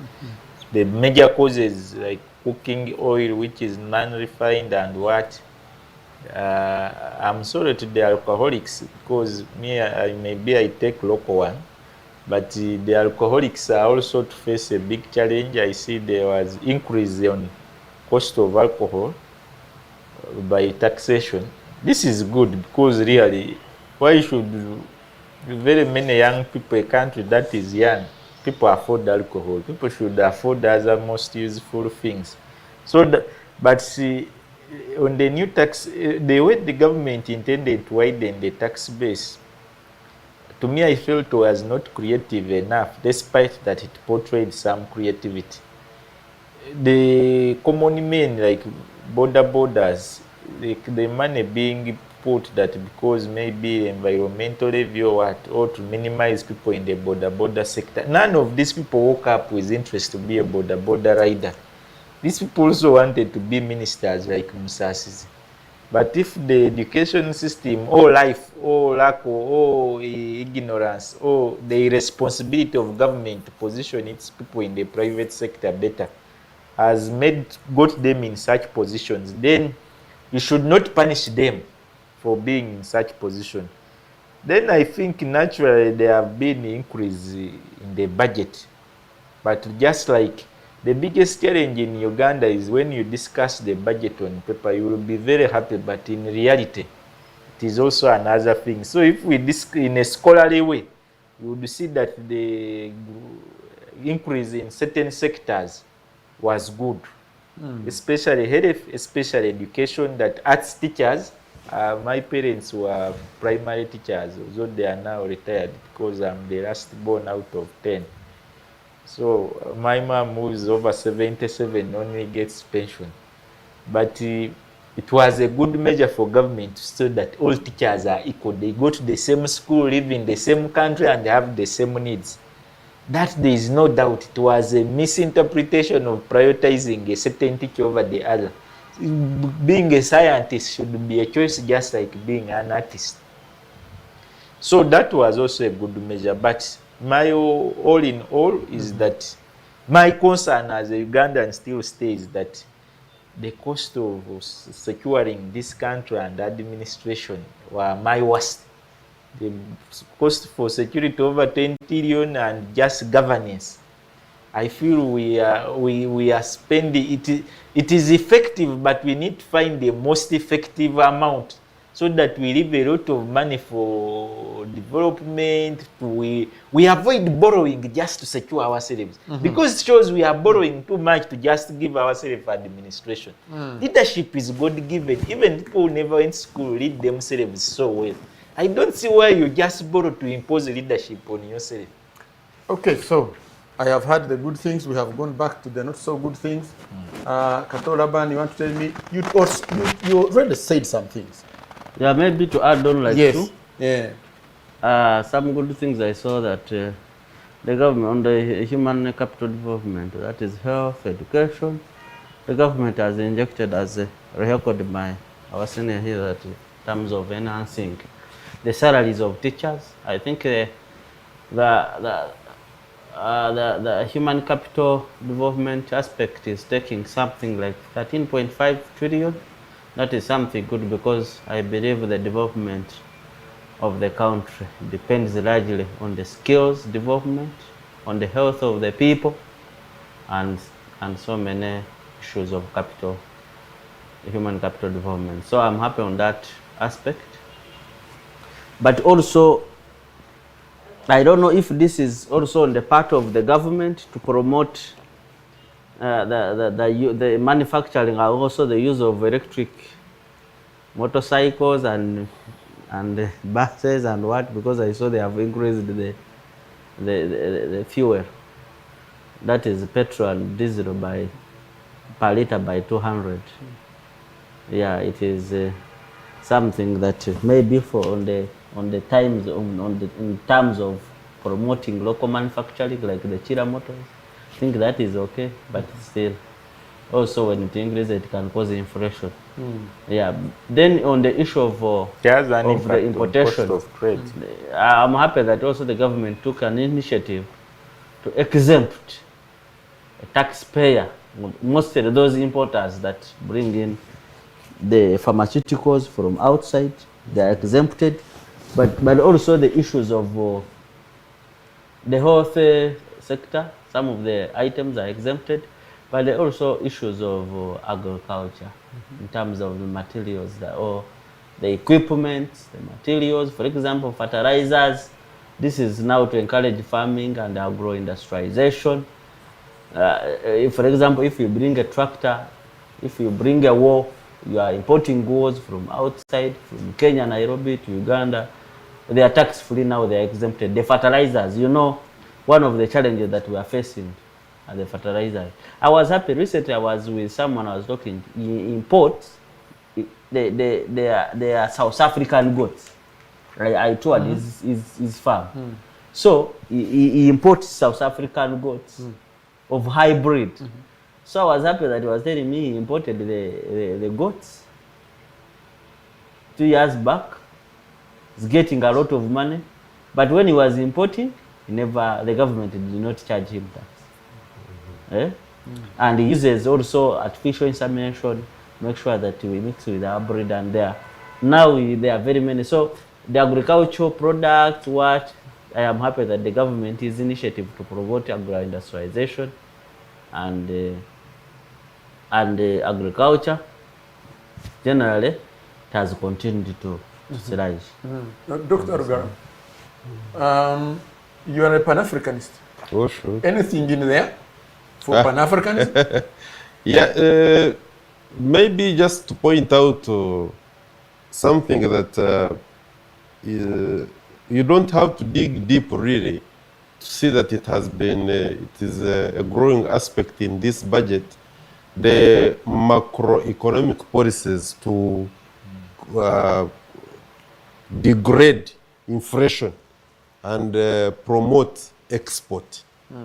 The major causes like cooking oil, which is non-refined, and what. I'm sorry to the alcoholics, because maybe I take local one. But the alcoholics are also to face a big challenge. I see there was increase on cost of alcohol by taxation. This is good, because really, why should very many young people, a country that is young, people afford alcohol? People should afford other most useful things. So, but see, on the new tax, the way the government intended to widen the tax base, to me, I felt it was not creative enough, despite that it portrayed some creativity. The common men, like borders, the money being put that because maybe environmental review or what, or to minimize people in the border sector. None of these people woke up with interest to be a border rider. These people also wanted to be ministers like Musasizi. But if the education system, or life, or lack, or ignorance, or the irresponsibility of government to position its people in the private sector better has got them in such positions, then you should not punish them for being in such position. Then I think naturally there have been increase in the budget. But just like the biggest challenge in Uganda is when you discuss the budget on paper, you will be very happy, but in reality, it is also another thing. So if we discuss in a scholarly way, you would see that the increase in certain sectors was good, especially health, especially education, that arts teachers. My parents were primary teachers, although they are now retired because I'm the last born out of 10. So my mom, who is over 77, only gets pension. But it was a good measure for government to say that all teachers are equal. They go to the same school, live in the same country, and they have the same needs. That there is no doubt. It was a misinterpretation of prioritizing a certain teacher over the other. Being a scientist should be a choice just like being an artist. So that was also a good measure. But my all in all is that my concern as a Ugandan still stays that the cost of securing this country and administration were my worst. The cost for security over 10 trillion and just governance. I feel we are spending it. It is effective, but we need to find the most effective amount so that we leave a lot of money for development. We avoid borrowing just to secure ourselves, because it shows we are borrowing too much to just give ourselves administration. Leadership is God-given. Even people who never went to school lead themselves so well. I don't see why you just borrow to impose leadership on yourself. Okay, so I have heard the good things. We have gone back to the not so good things. Kato, Laban, you want to tell me? You already said some things. Yeah, maybe to add on like Yes. two. Yeah. Some good things I saw that the government on the human capital development, that is health, education, the government has injected, as recorded by our senior here, that in terms of enhancing the salaries of teachers. I think the human capital development aspect is taking something like 13.5 trillion. That is something good, because I believe the development of the country depends largely on the skills development, on the health of the people, and so many issues of capital, human capital development. So I'm happy on that aspect. But also, I don't know if this is also on the part of the government to promote the manufacturing and also the use of electric motorcycles and buses and what, because I saw they have increased the fuel, that is petrol and diesel per liter by 200. Yeah, it is something that maybe for in terms of promoting local manufacturing, like the Chira motors. I think that is okay, but still, also when it increases, it can cause inflation. Yeah. Then on the issue of the importation, of trade. I'm happy that also the government took an initiative to exempt a taxpayer, mostly those importers that bring in the pharmaceuticals from outside. They are exempted, but also the issues of the health sector. Some of the items are exempted, but there are also issues of agriculture in terms of the materials, the equipment, the materials. For example, fertilizers. This is now to encourage farming and agro-industrialization. For example, if you bring a tractor, if you bring a wool, you are importing goods from outside, from Kenya, Nairobi to Uganda. They are tax-free now, they are exempted. The fertilizers, one of the challenges that we are facing are the fertilizers. I was happy, recently I was with someone, I was talking, he imports, they are South African goats. I toured his farm. So he imports South African goats of hybrid. So I was happy that he was telling me he imported the goats 2 years back. He's getting a lot of money, but when he was importing, the government did not charge him tax. And he uses also artificial insemination, make sure that we mix with our breed, and now there are very many. So the agricultural products, I am happy that the government is initiative to promote agro-industrialization and agriculture. Generally, it has continued to flourish. Dr. Rugarama, you are a Pan-Africanist. Oh, sure. Anything in there for Pan-Africanism? Yeah, maybe just to point out something that you don't have to dig deep really to see that it has been, it is a growing aspect in this budget, the macroeconomic policies to degrade inflation and promote export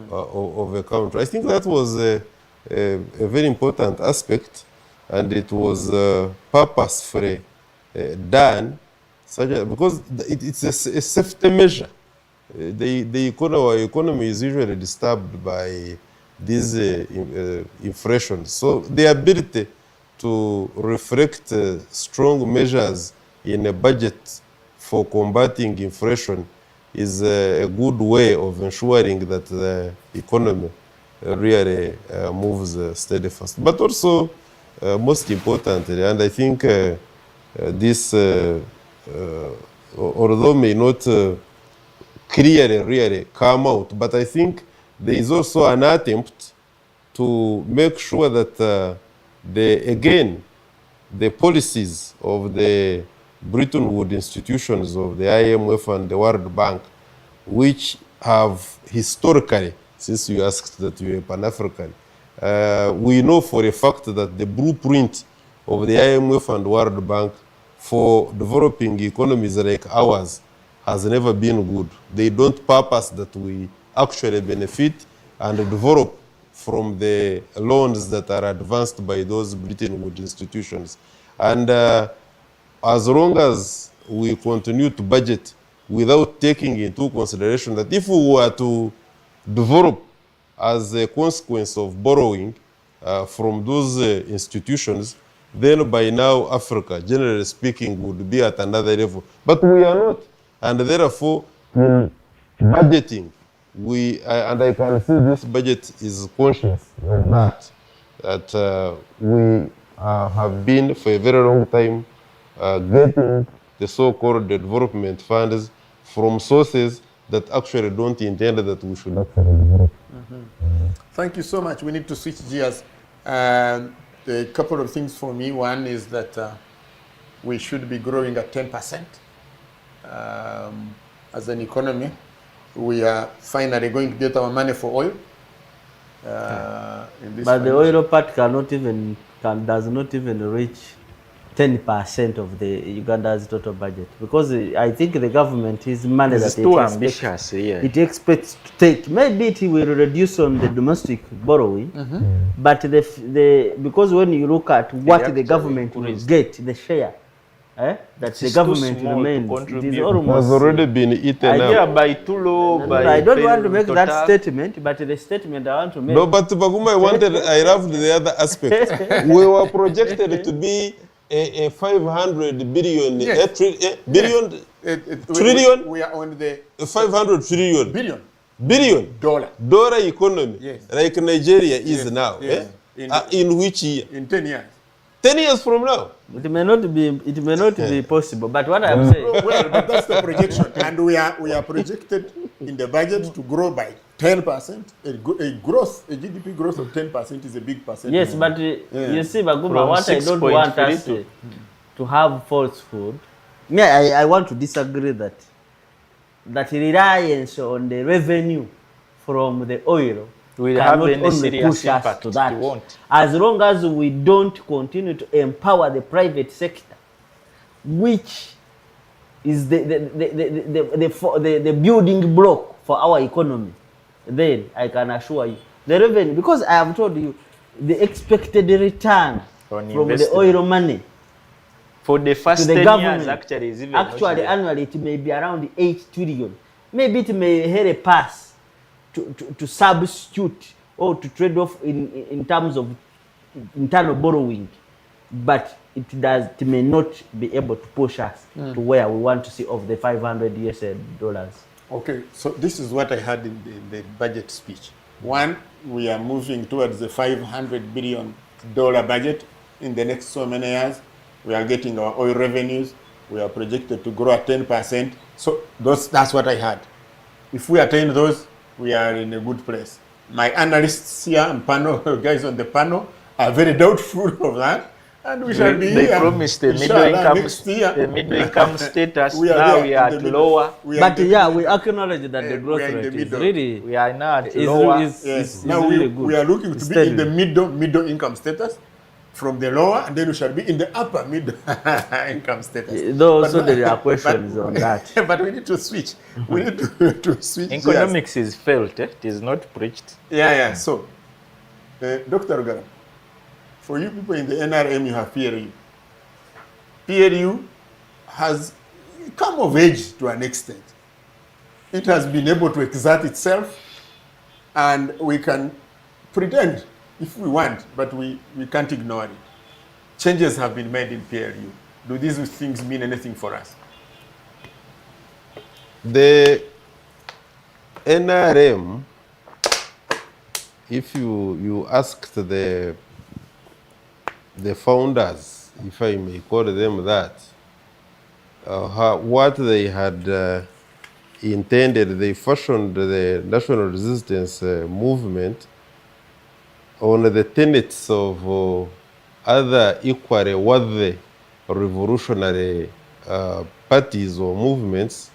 of a country. I think that was a very important aspect, and it was purposefully done, because it's a safety measure. Our economy is usually disturbed by this inflation. So the ability to reflect strong measures in a budget for combating inflation is a good way of ensuring that the economy really moves steady fast. But also, most importantly, and I think this, although may not clearly really come out, but I think there is also an attempt to make sure that the policies of the Bretton Woods institutions of the IMF and the World Bank, which have historically, since you asked that you are Pan-African, we know for a fact that the blueprint of the IMF and World Bank for developing economies like ours has never been good. They don't purpose that we actually benefit and develop from the loans that are advanced by those Bretton Woods institutions. And as long as we continue to budget without taking into consideration that if we were to develop as a consequence of borrowing from those institutions, then by now Africa, generally speaking, would be at another level. But we are not. And therefore, budgeting, and I can see this budget is conscious of that we have been for a very long time getting the so-called development funds from sources that actually don't intend that we should actually develop. Thank you so much. We need to switch gears. A couple of things for me. One is that we should be growing at 10% as an economy. We are finally going to get our money for oil. But the oil part does not even reach 10% of the Uganda's total budget, because I think the government is money that too ambitious. It expects to take. Maybe it will reduce on the domestic borrowing, but because when you look at what the government will get, the share that the government remains, it is almost has already been eaten up. By too low. I don't want to make that statement, but the statement I want to make. No, but Baguma, I loved the other aspect. We were projected to be a 500 billion, yes. Trillion? We are on the 500 trillion. Billion. Dollar economy, yes. Like Nigeria is now. Yes. In which year? In 10 years. 10 years from now. It may not be possible, but what I'm saying. Well, but that's the projection, and we are projected in the budget to grow by 10%. A GDP growth of 10% is a big percentage. Yes, but you see, Baguma, what I don't want us to have falsehood. I want to disagree that reliance on the revenue from the oil will have any only serious push us impact. to that. It won't. As long as we don't continue to empower the private sector, which is the building block for our economy, then I can assure you the revenue, because I have told you the expected return from the oil money for the first 10 years actually is even annually it may be around 8 trillion. Maybe it may help us to substitute or to trade off in terms of internal borrowing, but it may not be able to push us to where we want to see of the $500 US. Okay, so this is what I had in the budget speech. One, we are moving towards the $500 billion budget in the next so many years. We are getting our oil revenues. We are projected to grow at 10%. So that's what I had. If we attain those, we are in a good place. My analysts here and panel guys on the panel are very doubtful of that, and we shall be they here. Promised the middle income status. We are at lower. We acknowledge that the growth rate is really. We are now at lower. Now really good. We are looking to be in the middle income status, from the lower, and then we shall be in the upper middle income status. Though also there are questions on that. But we need to switch. We need to switch. Economics is felt, it is not preached. Yeah. So, Dr. Rugarama, for you people in the NRM, you have PLU. PLU has come of age to an extent. It has been able to exert itself, and we can pretend if we want, but we can't ignore it. Changes have been made in PLU. Do these things mean anything for us? The NRM, if you asked the founders if I may call them that, what they had intended, they fashioned the national resistance movement on the tenets of other equally worthy revolutionary parties or movements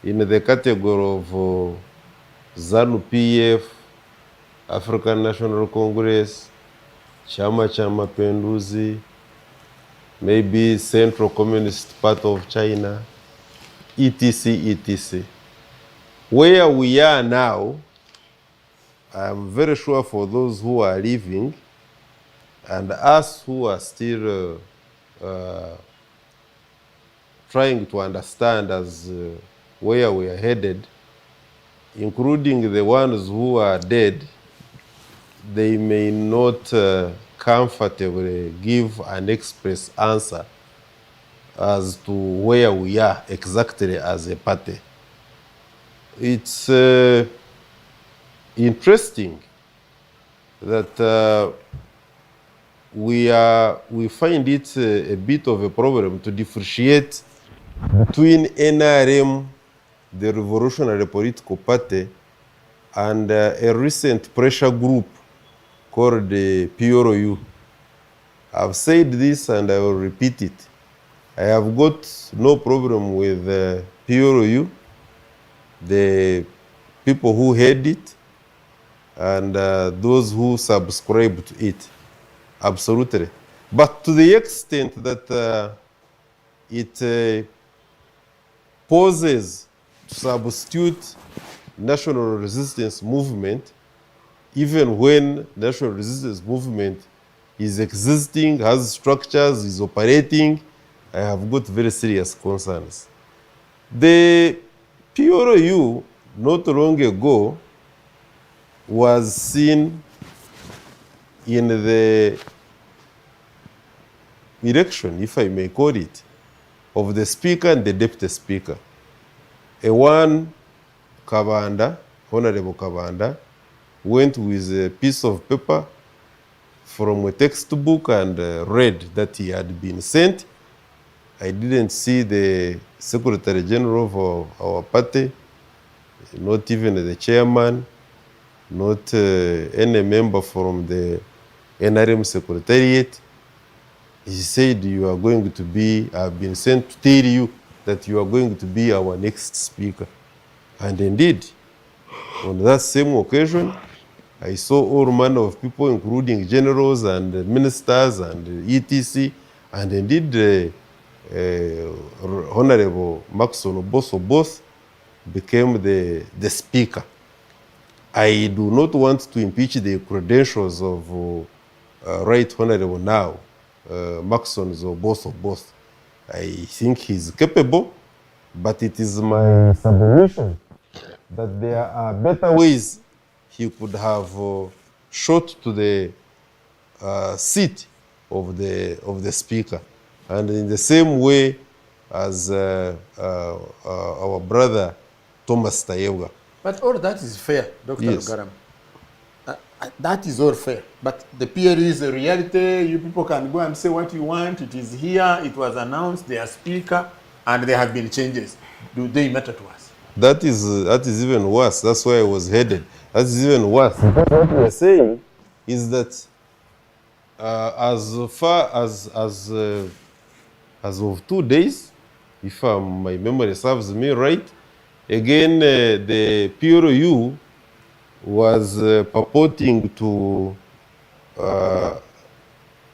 in the category of ZANU-PF, African National Congress, Chama cha Mapinduzi, maybe Central Communist Party of China, etc., etc. Where we are now, I'm very sure for those who are living and us who are still trying to understand as where we are headed, including the ones who are dead, they may not comfortably give an express answer as to where we are exactly as a party. It's interesting that we find it a bit of a problem to differentiate between NRM, the Revolutionary Political Party, and a recent pressure group called the PLU. I've said this and I will repeat it. I have got no problem with PLU, the people who head it, and those who subscribe to it. Absolutely. But to the extent that it poses to substitute national resistance movement, even when national resistance movement is existing, has structures, is operating, I have got very serious concerns. The PLU not long ago was seen in the election, if I may call it, of the speaker and the deputy speaker. One Kabanda, Honorable Kabanda, went with a piece of paper from a textbook and read that he had been sent. I didn't see the Secretary General of our party, not even the chairman, not any member from the NRM Secretariat. He said, you are going to be, I've been sent to tell you that you are going to be our next speaker. And indeed, on that same occasion, I saw all manner of people, including generals and ministers and etc. And indeed, Honorable Maxon Oboso both became the speaker. I do not want to impeach the credentials of Right Honorable now, Maxon Oboso both. I think he's capable, but it is my submission that there are better ways he could have shot to the seat of the speaker. And in the same way as our brother Thomas Tayebwa. But all that is fair, Dr. Yes. Rugarama. That is all fair. But the PLU is a reality. You people can go and say what you want. It is here. It was announced. They are speaker, and there have been changes. Do they matter to us? That is even worse. That's why I was headed. That is even worse. What we are saying is that as far as of 2 days, if my memory serves me right, again the PLU was purporting to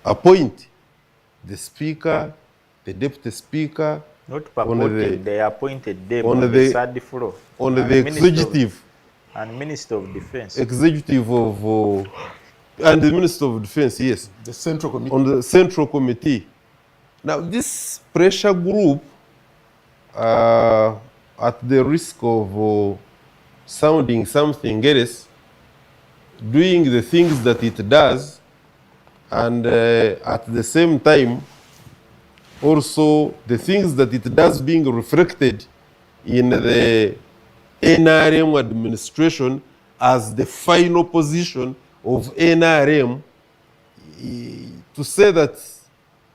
appoint the speaker, the deputy speaker, Not purported, they appointed them on on the third floor. on the executive. And Minister of Defense. Executive of and the Minister of Defense, yes. The Central Committee. On the Central Committee. Now, this pressure group, at the risk of sounding something else, doing the things that it does, and at the same time, also the things that it does being reflected in the NRM administration as the final position of NRM, to say that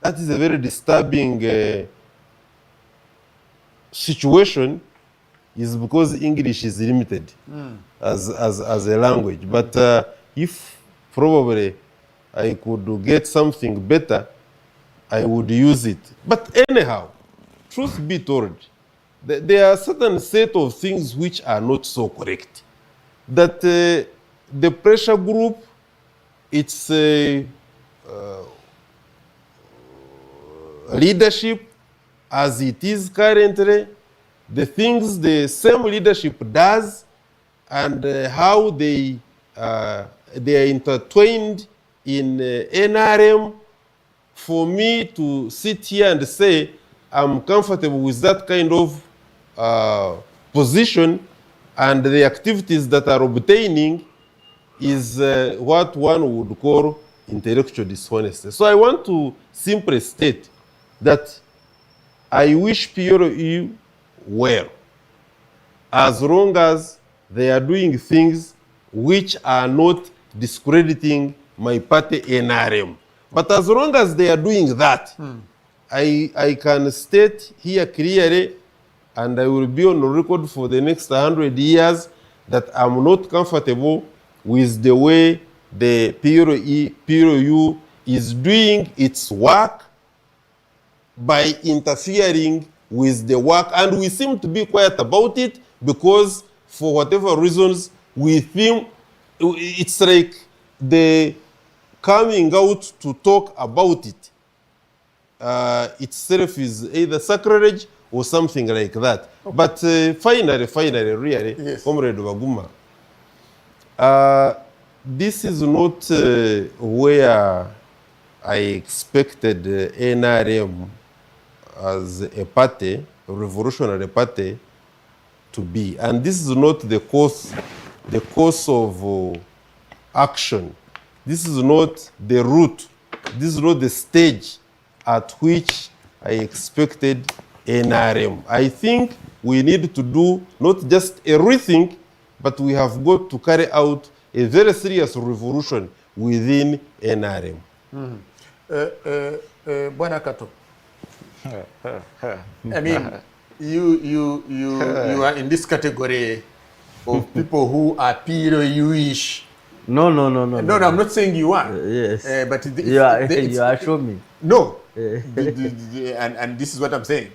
that is a very disturbing situation, is because English is limited as a language. But if probably I could get something better, I would use it. But anyhow, truth be told, there are certain set of things which are not so correct. That the pressure group, its leadership as it is currently, the things the same leadership does, and how they are intertwined in NRM, for me to sit here and say I'm comfortable with that kind of position, and the activities that are obtaining is what one would call intellectual dishonesty. So I want to simply state that I wish PLU well, as long as they are doing things which are not discrediting my party NRM. But as long as they are doing that, I can state here clearly, and I will be on record for the next 100 years, that I'm not comfortable with the way the PLU is doing its work by interfering with the work. And we seem to be quiet about it because, for whatever reasons, we think it's like the coming out to talk about it itself is either sacrilege or something like that. Okay. But finally, really, yes. Comrade Baguma, this is not where I expected NRM as a party, a revolutionary party, to be. And this is not the course of action. This is not the route. This is not the stage at which I expected NRM. I think we need to do not just a rethink, but we have got to carry out a very serious revolution within NRM. Bwana Kato, I mean, you are in this category of people who are PLU-ish. No, I'm not saying you are. Yes. But you are showing me. No. And this is what I'm saying.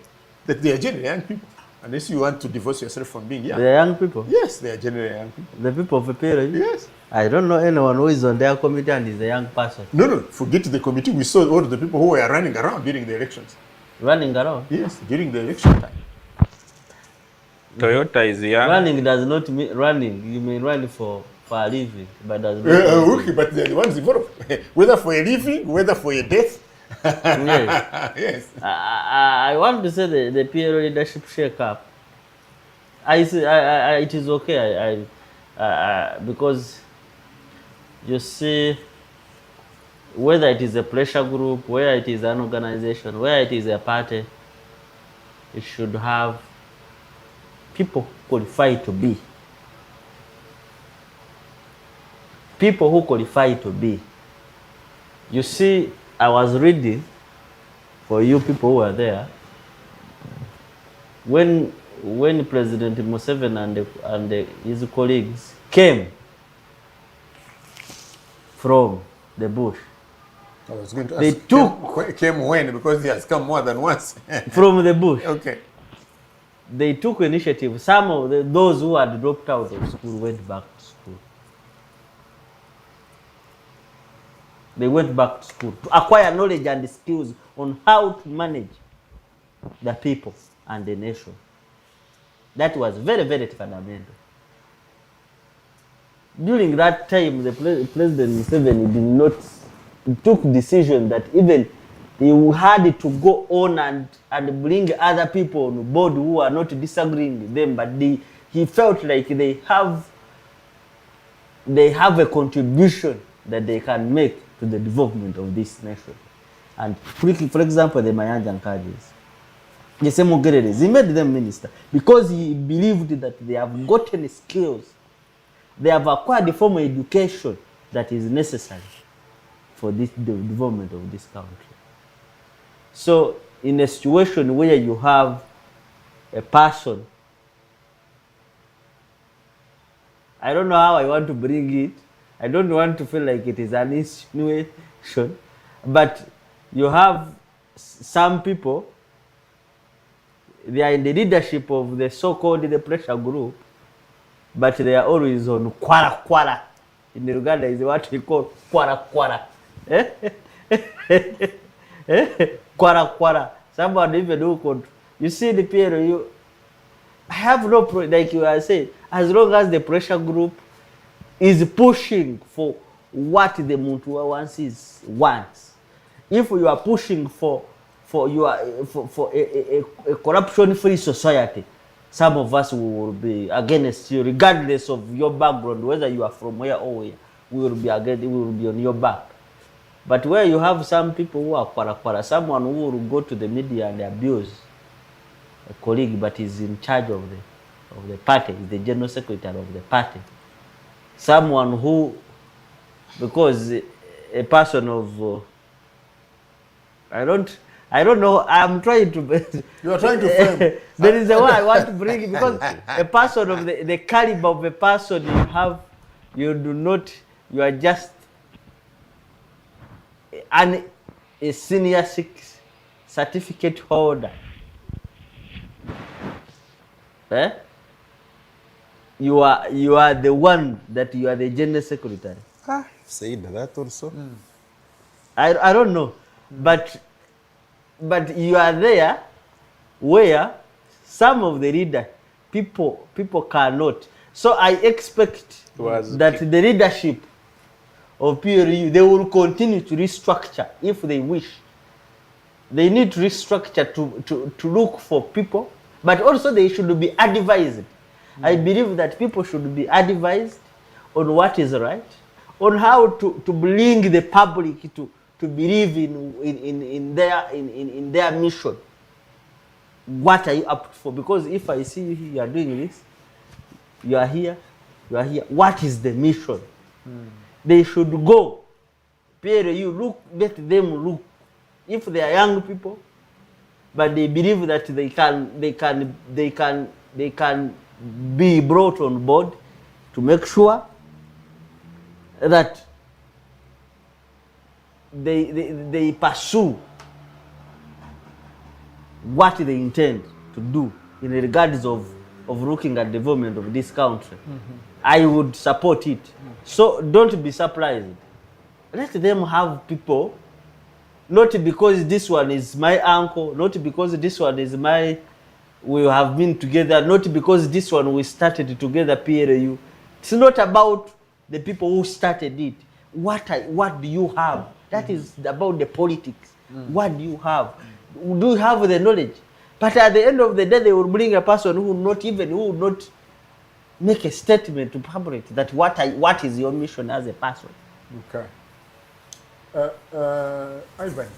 That they are generally young people. Unless you want to divorce yourself from being young. They are young people? Yes, they are generally young people. The people of the PLU? Yes. I don't know anyone who is on their committee and is a young person. No, forget the committee. We saw all the people who were running around during the elections. Running around? Yes, during the election time. Toyota is young. Running does not mean running. You may run for a living, but does not okay, but they're the ones involved. Whether for a living, whether for a death. Yes. Yes. I want to say the PLU leadership shake-up. It is okay. Because you see, whether it is a pressure group, whether it is an organization, whether it is a party, it should have people qualified to be. People who qualify to be. You see, I was reading, for you people who are there, when President Museveni and his colleagues came from the bush, I was going to ask, they came when? Because he has come more than once. From the bush. Okay. They took initiative. Some of those who had dropped out of school went back to school. They went back to school to acquire knowledge and skills on how to manage the people and the nation. That was very, very fundamental. During that time, the President Museveni did not took decision that even he had to go on and bring other people on board who are not disagreeing with them, but he felt like they have a contribution that they can make to the development of this nation. And for example, the Mayanjan Kadis, the same Mugereres, he made them minister because he believed that they have gotten skills, they have acquired the formal education that is necessary for this, the development of this country. So in a situation where you have a person, I don't know how I want to bring it. I don't want to feel like it is an insinuation, but you have some people, they are in the leadership of the so-called the pressure group, but they are always on kwara kwara. In Uganda is what we call kwara kwara. Kwara kwara. Someone even who could, you see the PLU, I have no problem, like you are saying, as long as the pressure group is pushing for what the Muntu wants. If you are pushing for a corruption-free society, some of us will be against you, regardless of your background, whether you are from where or where. We will be against, we will be on your back. But where you have some people who are kwara, someone who will go to the media and abuse a colleague, but is in charge of the party, is the general secretary of the party. Someone who, because a person of, I don't know, I'm trying to... You are trying to frame. There is a way I want to bring it, because a person of the caliber of a person you have, you do not, you are just a senior certificate holder. You are the one that you are the general secretary. Said that also. I don't know, but you are there where some of the leader people cannot. So I expect that the leadership of PLU, they will continue to restructure if they wish. They need to restructure to look for people, but also they should be advised. I believe that people should be advised on what is right, on how to bring the public to believe in their mission. What are you up for? Because if I see you are doing this, you are here. What is the mission? They should go. PLU, let them look. If they are young people, but they believe that they can be brought on board to make sure that they pursue what they intend to do in regards of looking at development of this country. I would support it. So don't be surprised. Let them have people, not because this one is my uncle, not because this one is we have been together, not because this one we started together, PLU. It's not about the people who started it. What do you have? That is about the politics. What do you have? Do you have the knowledge? But at the end of the day, they will bring a person who will not make a statement to public that what is your mission as a person. Okay. Ivan,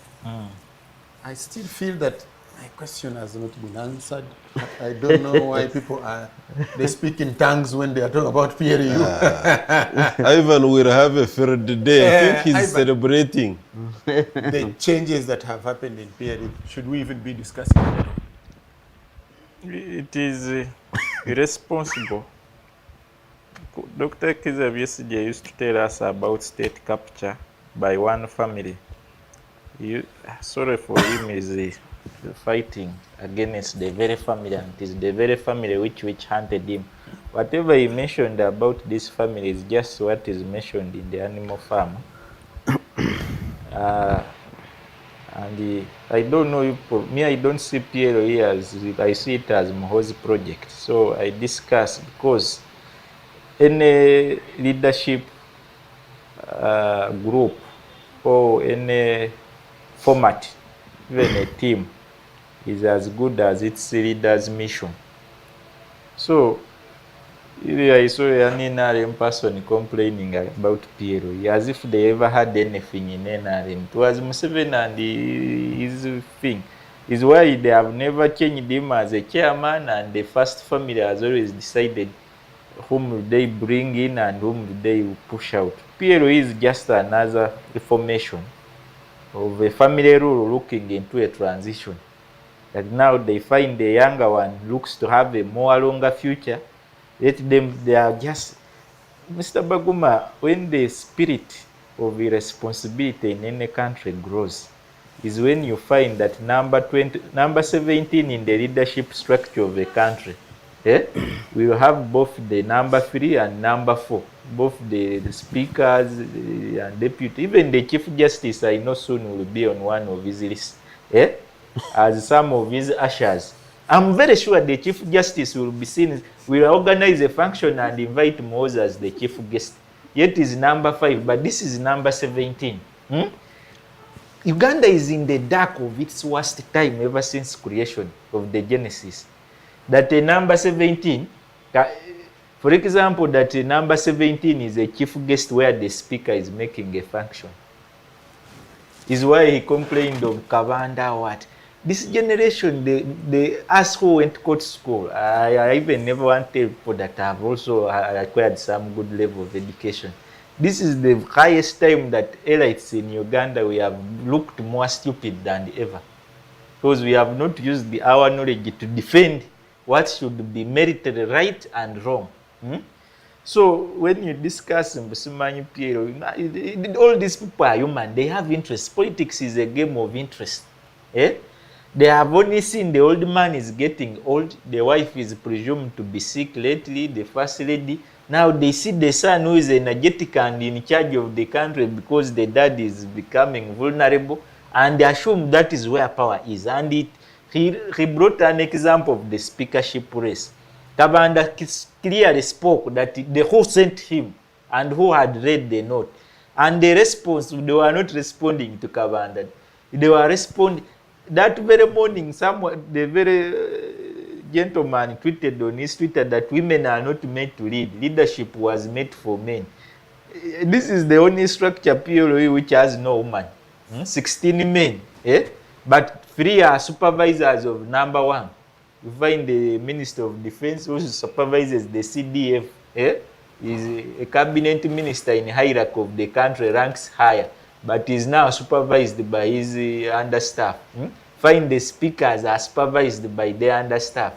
I still feel that my question has not been answered. I don't know why people they speak in tongues when they are talking about PLU. Ivan will have a third day. I think he's Ivan, celebrating. the changes that have happened in PLU, should we even be discussing it? It is irresponsible. Dr. Kiza yesterday used to tell us about state capture by one family. Sorry for him, is fighting against the very family, and it is the very family which hunted him. Whatever he mentioned about this family is just what is mentioned in the animal farm. And I don't know, I don't see PLU as, I see it as Mohozi project. So I discuss, because any leadership group or any format, even a team, is as good as its leader's mission. So I saw an NRM person complaining about PLU as if they ever had anything in NRM. It was Museveni and his thing. Is why they have never changed him as a chairman, and the first family has always decided whom they bring in and whom they push out. PLU is just another reformation of a family rule looking into a transition. That now they find the younger one looks to have a more longer future. Let them, they are just, Mr. Baguma, when the spirit of irresponsibility in any country grows, is when you find that number 17 in the leadership structure of a country, we will have both the number 3 and number 4, both the speakers and deputy, even the chief justice I know soon will be on one of his lists, as some of his ushers. I'm very sure the chief justice will be seen, will organize a function and invite Moses as the chief guest. Yet is number 5, but this is number 17. Uganda is in the dark of its worst time ever since creation of the Genesis. That a number 17, for example, that a number 17 is a chief guest where the speaker is making a function. Is why he complained of Kavanda what? This generation, us who went to school, I even never want to tell people that have also acquired some good level of education. This is the highest time that elites in Uganda, we have looked more stupid than ever. Because we have not used our knowledge to defend what should be merited right and wrong. So when you discuss Mbasimanyi PLU, all these people are human. They have interests. Politics is a game of interest. They have only seen the old man is getting old. The wife is presumed to be sick lately, the first lady. Now they see the son who is energetic and in charge of the country because the dad is becoming vulnerable, and they assume that is where power is. And he brought an example of the speakership race. Kabanda clearly spoke that the who sent him and who had read the note. And the response, they were not responding to Kabanda. They were responding. That very morning, the very gentleman tweeted on his Twitter that women are not meant to lead. Leadership was made for men. This is the only structure PLU which has no woman. 16 men. But 3 are supervisors of number 1. You find the Minister of Defense who supervises the CDF. Is a cabinet minister in hierarchy of the country, ranks higher, but is now supervised by his understaff. Find the speakers are supervised by their understaff.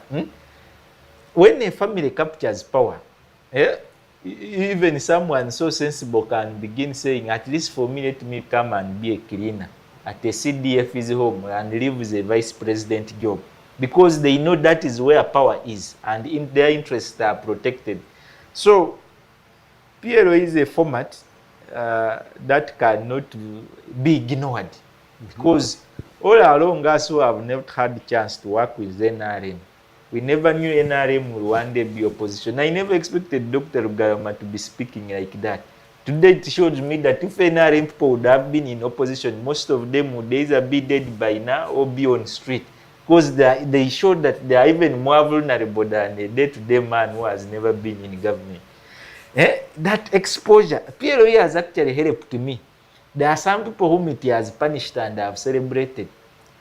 When a family captures power, even someone so sensible can begin saying, at least for me, let me come and be a cleaner at a CDF's home and leave the vice president job. Because they know that is where power is and their interests are protected. So, PLO is a format that cannot be ignored. Because all along us who have never had the chance to work with NRM, we never knew NRM would one day be opposition. I never expected Dr. Rugarama to be speaking like that. Today it shows me that if NRM people would have been in opposition, most of them would either be dead by now or be on street. Because they showed that they are even more vulnerable than a day-to-day man who has never been in government. That exposure, PLO has actually helped me. There are some people whom it has punished and have celebrated.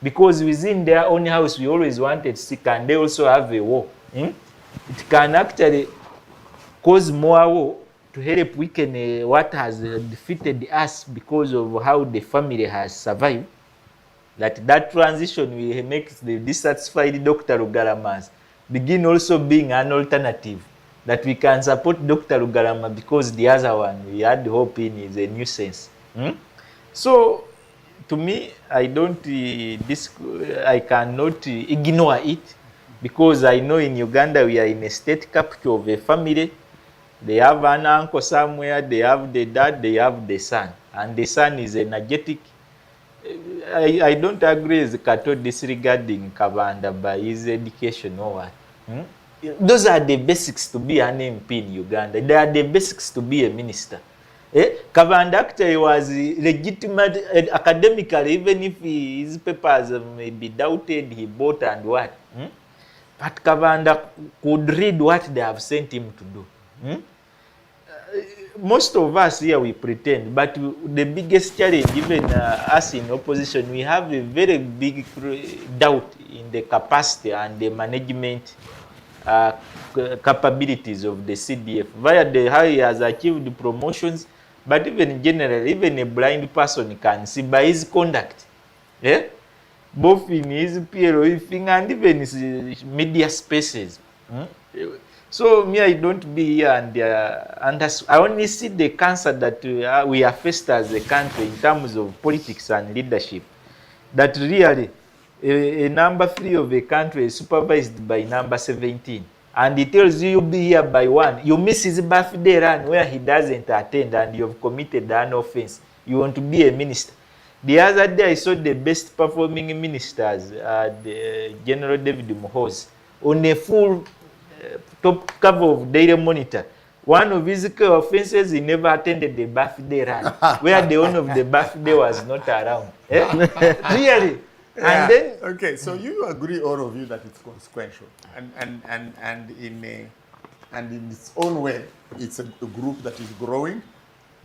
Because within their own house, we always wanted to see, can they also have a war? It can actually cause more war to help weaken what has defeated us because of how the family has survived. That transition will make the dissatisfied Dr. Rugaramas begin also being an alternative. That we can support Dr. Rugarama because the other one we had hope in is a nuisance. So, to me, I cannot ignore it because I know in Uganda we are in a state capital of a family. They have an uncle somewhere, they have the dad, they have the son. And the son is energetic. I don't agree with Kato disregarding Kabanda by his education or what. Those are the basics to be an MP in Uganda. They are the basics to be a minister. Kabanda actually was legitimate academically, even if his papers may be doubted, he bought and what. But Kabanda could read what they have sent him to do. Most of us here, we pretend, but the biggest challenge, even us in opposition, we have a very big doubt in the capacity and the management capabilities of the CDF. Via how he has achieved promotions, But even generally, even a blind person can see by his conduct. Yeah? Both in his PLU thing and even his media spaces. So me, I don't be here and I only see the cancer that we are faced as a country in terms of politics and leadership. That really a number 3 of a country is supervised by number 17. And he tells you you'll be here by 1. You miss his birthday run where he doesn't attend and you've committed an offense. You want to be a minister. The other day I saw the best performing ministers, the General David Muhoozi, on a full top cover of Daily Monitor. One of his offenses, he never attended the birthday run, where the owner of the birthday was not around. Really? Yeah. And then, okay, so you agree, all of you, that it's consequential, and in its own way, it's a group that is growing,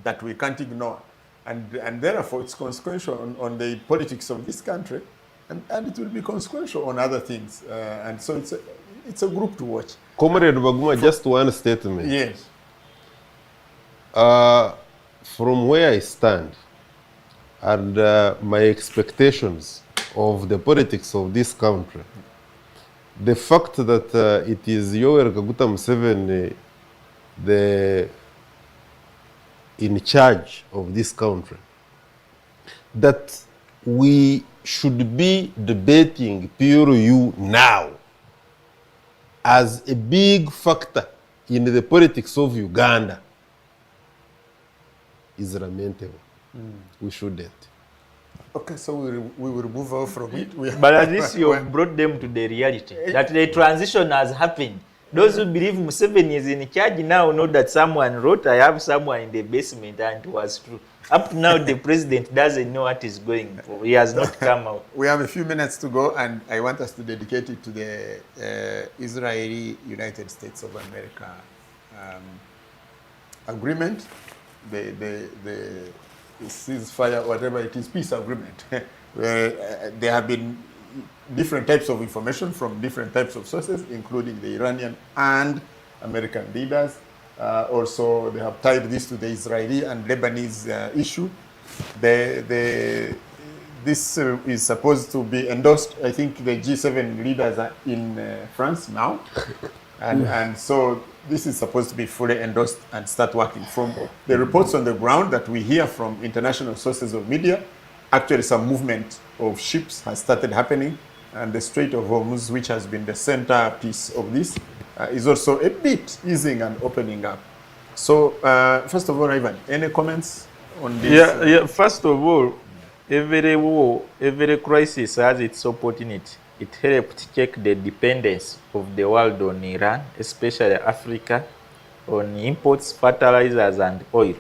that we can't ignore, and therefore it's consequential on the politics of this country, and it will be consequential on other things, and so it's a group to watch. Comrade Baguma, just one statement. Yes. From where I stand and my expectations of the politics of this country, the fact that it is Yoweri Kaguta Museveni in charge of this country, that we should be debating PLU now as a big factor in the politics of Uganda is lamentable. We shouldn't. Okay, so we will move on from it. but at least you have brought them to the reality that the transition has happened. Those who believe Museveni is in charge now know that someone wrote, I have someone in the basement, and it was true. Up to now, the president doesn't know what is going for. He has not come out. We have a few minutes to go, and I want us to dedicate it to the Israeli United States of America agreement, the ceasefire, whatever it is, peace agreement. There have been different types of information from different types of sources, including the Iranian and American leaders. Also, they have tied this to the Israeli and Lebanese issue. This is supposed to be endorsed. I think the G7 leaders are in France now. And so this is supposed to be fully endorsed and start working. From the reports on the ground that we hear from international sources of media, actually some movement of ships has started happening. And the Strait of Hormuz, which has been the centerpiece of this, is also a bit easing and opening up. So, first of all, Ivan, any comments on this? Yeah. First of all, every war, every crisis has its opportunity. It helped check the dependence of the world on Iran, especially Africa, on imports, fertilizers, and oil.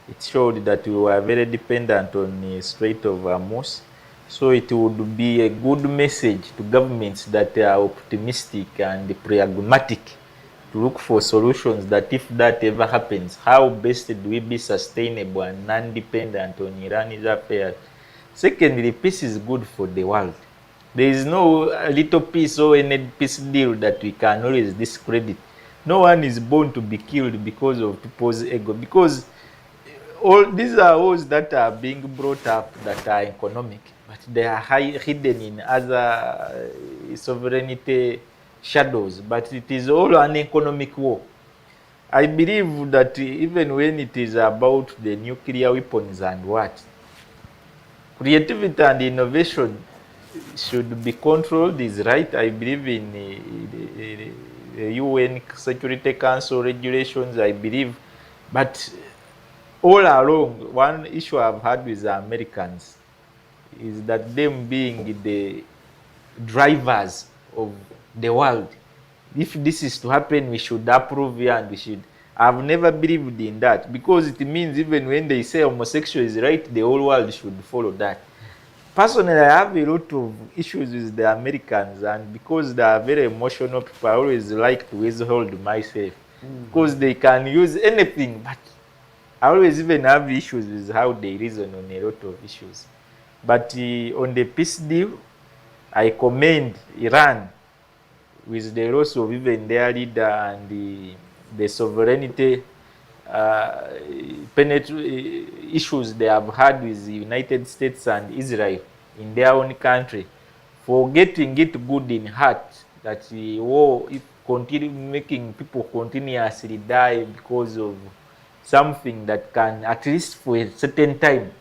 It showed that we were very dependent on the Strait of Hormuz. So it would be a good message to governments that are optimistic and pragmatic to look for solutions that if that ever happens, how best do we be sustainable and non-dependent on Iran's affairs? Secondly, peace is good for the world. There is no little peace or any peace deal that we can always discredit. No one is born to be killed because of people's ego. Because all these are wars that are being brought up that are economic, but they are hidden in other sovereignty shadows. But it is all an economic war. I believe that even when it is about the nuclear weapons and what, creativity and innovation should be controlled is right. I believe in the UN Security Council regulations, I believe. But all along, one issue I've had with the Americans is that them being the drivers of the world. If this is to happen, we should approve here and we should. I've never believed in that because it means even when they say homosexual is right, the whole world should follow that. Personally, I have a lot of issues with the Americans, and because they are very emotional people, I always like to withhold myself because they can use anything. But I always even have issues with how they reason on a lot of issues. But on the peace deal, I commend Iran with the loss of even their leader and the sovereignty issues they have had with the United States and Israel in their own country, for getting it good in heart that the war if continue making people continuously die because of something that can at least for a certain time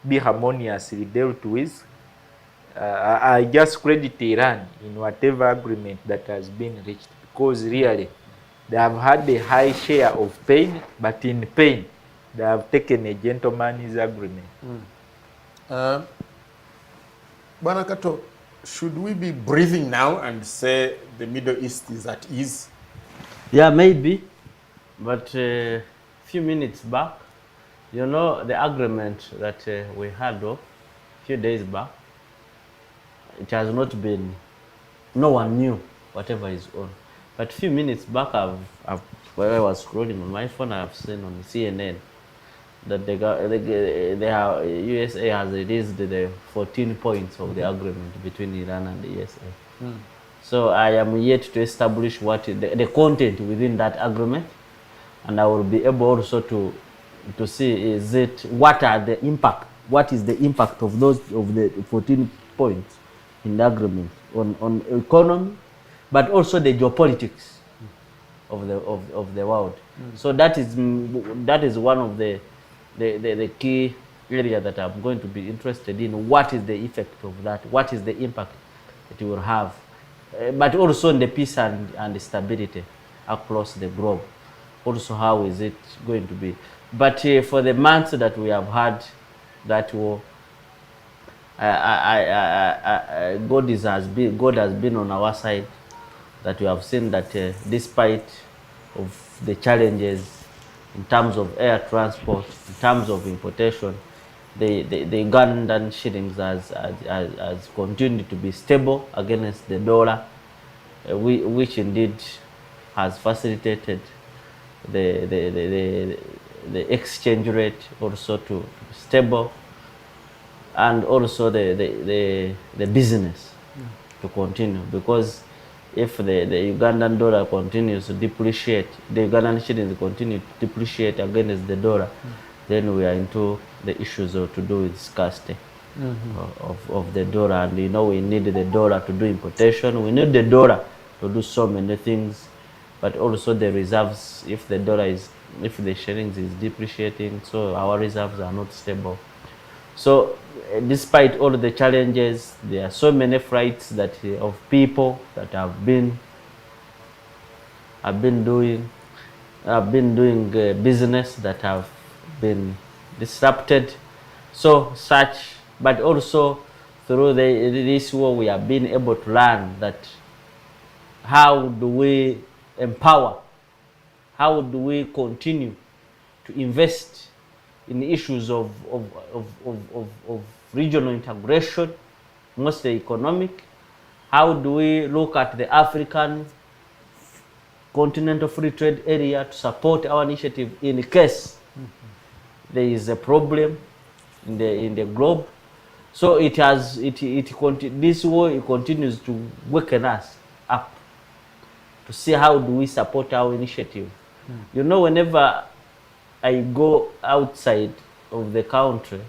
be harmoniously dealt with. I just credit Iran in whatever agreement that has been reached, because really they have had a high share of pain, but in pain they have taken a gentleman's agreement. Bwana Kato, should we be breathing now and say the Middle East is at ease? Yeah, maybe. But few minutes back, you know, the agreement that we had a few days back, it has not been, no one knew whatever is on. But few minutes back, while I was scrolling on my phone, I've seen on CNN that USA has released the 14 points of the agreement between Iran and the USA. So I am yet to establish what the content within that agreement, and I will be able also to see what is the impact of the 14 points in the agreement on economy, but also the geopolitics of the world. So that is one of the key area that I'm going to be interested in. What is the effect of that? What is the impact it will have? But also in the peace and stability across the globe. Also, how is it going to be? But for the months that we have had that war, God has been on our side. That we have seen that despite of the challenges in terms of air transport, in terms of importation, the Ugandan shillings has continued to be stable against the dollar, which indeed has facilitated the exchange rate also to be stable, and also the business to continue, because if the Ugandan dollar continues to depreciate, the Ugandan shillings continue to depreciate against the dollar, then we are into the issues to do with scarcity of the dollar. And you know, we need the dollar to do importation, we need the dollar to do so many things, but also the reserves. If the shillings is depreciating, so our reserves are not stable. So despite all the challenges, there are so many flights of people that have been doing business that have been disrupted. So but also through this war, we have been able to learn that how do we empower, how do we continue to invest in issues of regional integration, mostly economic. How do we look at the African continental free trade area to support our initiative in case there is a problem in the globe? So this war continues to waken us up to see how do we support our initiative. You know, whenever I go outside of the country,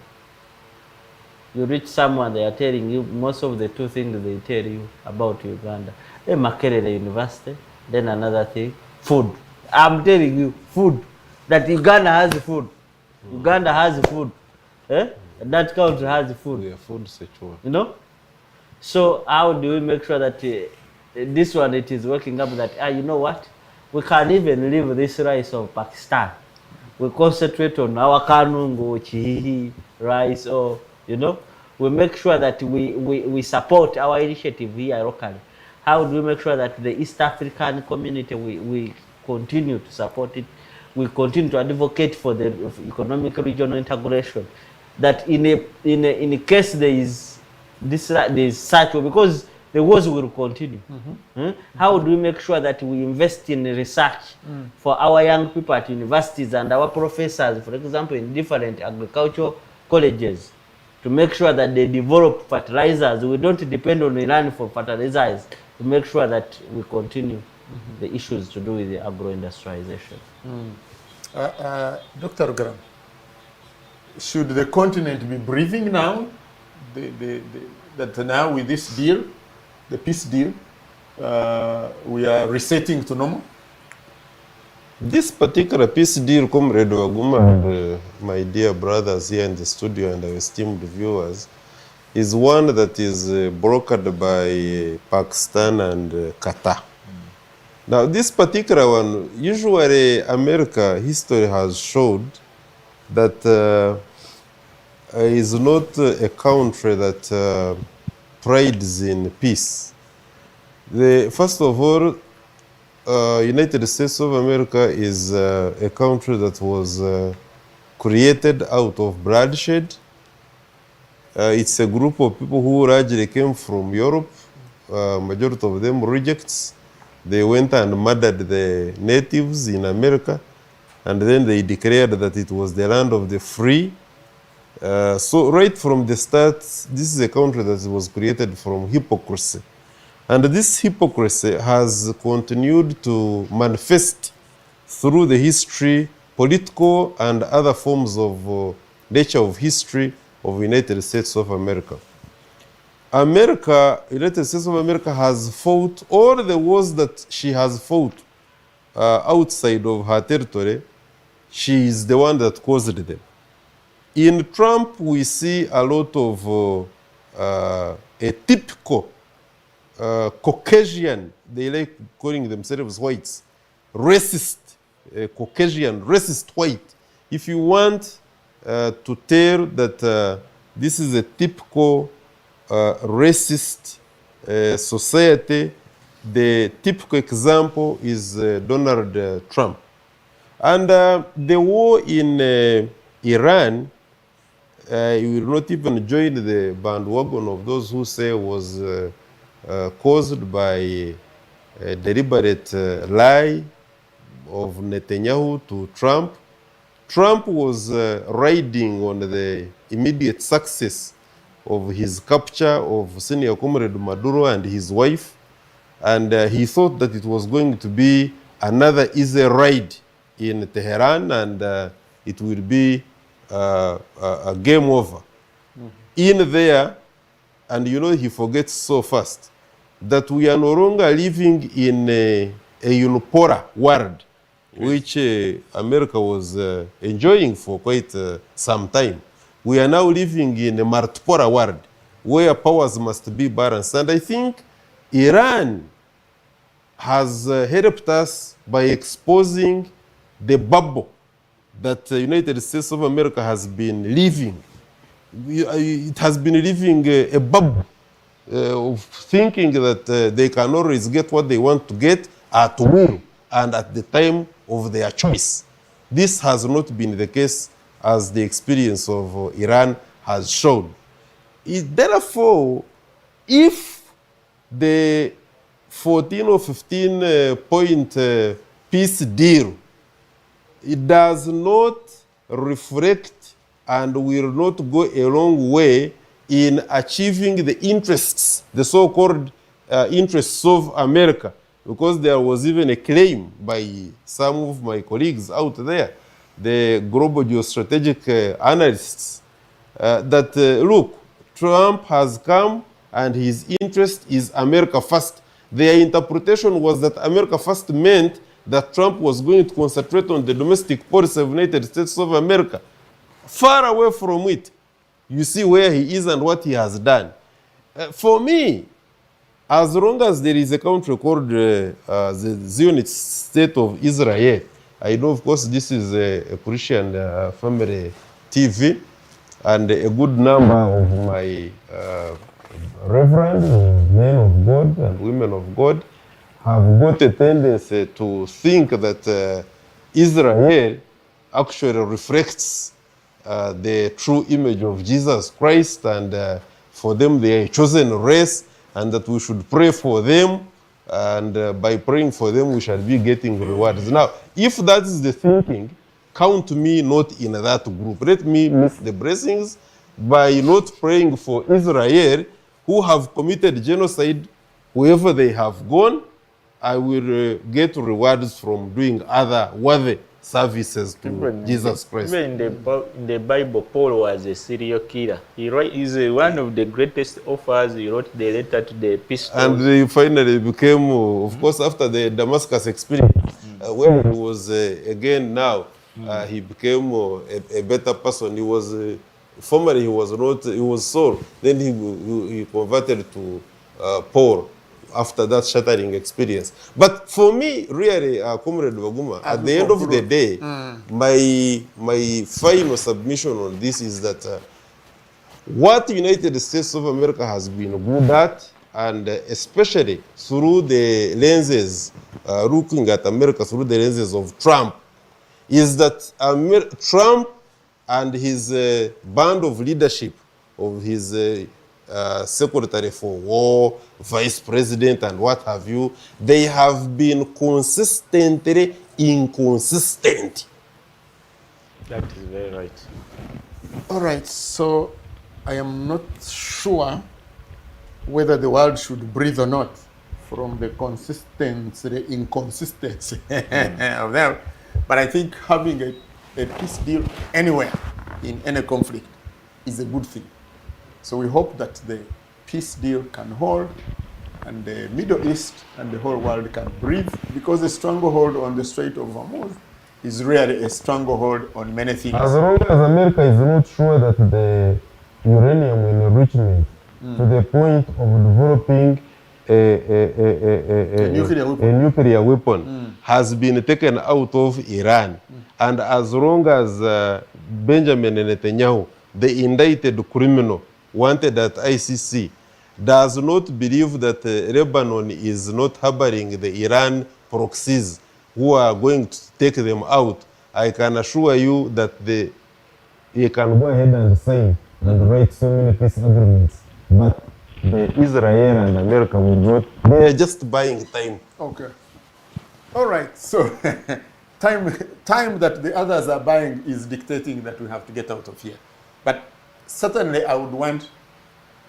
you reach someone, they are telling you most of the two things they tell you about Uganda. Makerere University, then another thing, food. I'm telling you, food. That Uganda has food. Uganda has food. That country has food. We are food secure. You know? So how do we make sure that this one, it is working up that, you know what? We can't even leave this rice of Pakistan. We concentrate on our kanungo, chihihi, rice, or, you know, we make sure that we support our initiative here locally. How do we make sure that the East African community, we continue to support it? We continue to advocate for the economic regional integration. That in a case there is such, because the wars will continue. How do we make sure that we invest in research for our young people at universities and our professors, for example, in different agricultural colleges, to make sure that they develop fertilizers? We don't depend on Iran for fertilizers, to make sure that we continue the issues to do with the agro-industrialization. Dr. Rugarama, should the continent be breathing now? That now with this deal, the peace deal, we are resetting to normal? This particular peace deal, Comrade Baguma and my dear brothers here in the studio and our esteemed viewers, is one that is brokered by Pakistan and Qatar. Now, this particular one, usually America history has showed that is not a country that prides in peace. First of all, United States of America is a country that was created out of bloodshed. It's a group of people who largely came from Europe. Majority of them rejects. They went and murdered the natives in America, and then they declared that it was the land of the free. So right from the start, this is a country that was created from hypocrisy. And this hypocrisy has continued to manifest through the history, political and other forms of nature of history of United States of America. United States of America has fought all the wars that she has fought outside of her territory. She is the one that caused them. In Trump, we see a lot of a typical Caucasian, they like calling themselves whites, racist, Caucasian, racist white. If you want to tell that this is a typical racist society, the typical example is Donald Trump. And the war in Iran, you will not even join the bandwagon of those who say was caused by a deliberate lie of Netanyahu to Trump. Trump was riding on the immediate success of his capture of Senior Comrade Maduro and his wife, and he thought that it was going to be another easy ride in Tehran, and it will be a game over. In there, and you know, he forgets so fast that we are no longer living in a unipolar world, which America was enjoying for quite some time. We are now living in a multipolar world where powers must be balanced. And I think Iran has helped us by exposing the bubble that the United States of America has been living. It has been living a bubble of thinking that they can always get what they want to get at will and at the time of their choice. This has not been the case, as the experience of Iran has shown. Therefore, if the 14 or 15 point peace deal, it does not reflect and will not go a long way in achieving the interests, the so-called interests of America, because there was even a claim by some of my colleagues out there, the global geostrategic analysts, that look, Trump has come and his interest is America first. Their interpretation was that America first meant that Trump was going to concentrate on the domestic policy of the United States of America. Far away from it, you see where he is and what he has done. For me, as long as there is a country called the Zionist State of Israel, I know, of course, this is a Christian Family TV, and a good number of my reverend men of God and women of God have got a tendency to think that Israel actually reflects the true image of Jesus Christ, and for them they are a chosen race, and that we should pray for them, and by praying for them we shall be getting rewards. Now, if that is the thinking, count me not in that group. Let me miss the blessings by not praying for Israel, who have committed genocide wherever they have gone. I will get rewards from doing other worthy services to Jesus Christ. Even in the Bible, Paul was a serial killer. He's one of the greatest authors. He wrote the letter to the epistles. And he finally became, of course, after the Damascus experience, where he was again now, he became a better person. He was formerly he was Saul. Then he converted to Paul after that shattering experience. But for me, really, Comrade Baguma, at the end of the day, my final submission on this is that what United States of America has been good at, and especially through the lenses, looking at America through the lenses of Trump, is that Trump and his band of leadership, of his Secretary for War, Vice President, and what have you, they have been consistently inconsistent. That is very right. All right, so I am not sure whether the world should breathe or not from the consistency, the inconsistency of them. But I think having a peace deal anywhere in any conflict is a good thing. So we hope that the peace deal can hold and the Middle East and the whole world can breathe, because the stranglehold on the Strait of Hormuz is really a stranglehold on many things. As long as America is not sure that the uranium enrichment to the point of developing a nuclear weapon has been taken out of Iran, and as long as Benjamin Netanyahu, the indicted criminal, wanted at ICC, does not believe that Lebanon is not harboring the Iran proxies who are going to take them out, I can assure you that they can go ahead and sign and write so many peace agreements. But the Israel and America will not. They are just buying time. Okay. All right. So time that the others are buying is dictating that we have to get out of here. But certainly I would want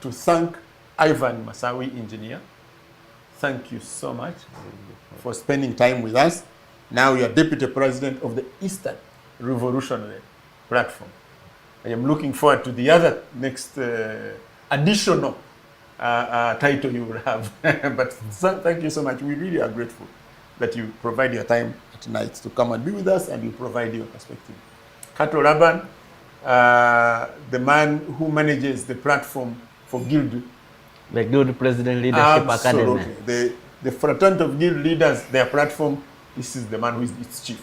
to thank Ivan Masawi, engineer. Thank you so much for spending time with us. Now you are Deputy President of the Eastern Revolutionary Platform. I am looking forward to the other next additional title you will have. But thank you so much. We really are grateful that you provide your time at night to come and be with us, and you provide your perspective. Kato Laban, the man who manages the platform for Guild. The Guild President Leadership Absolutely. Academy. The fraternity of Guild leaders, their platform, this is the man who is its chief.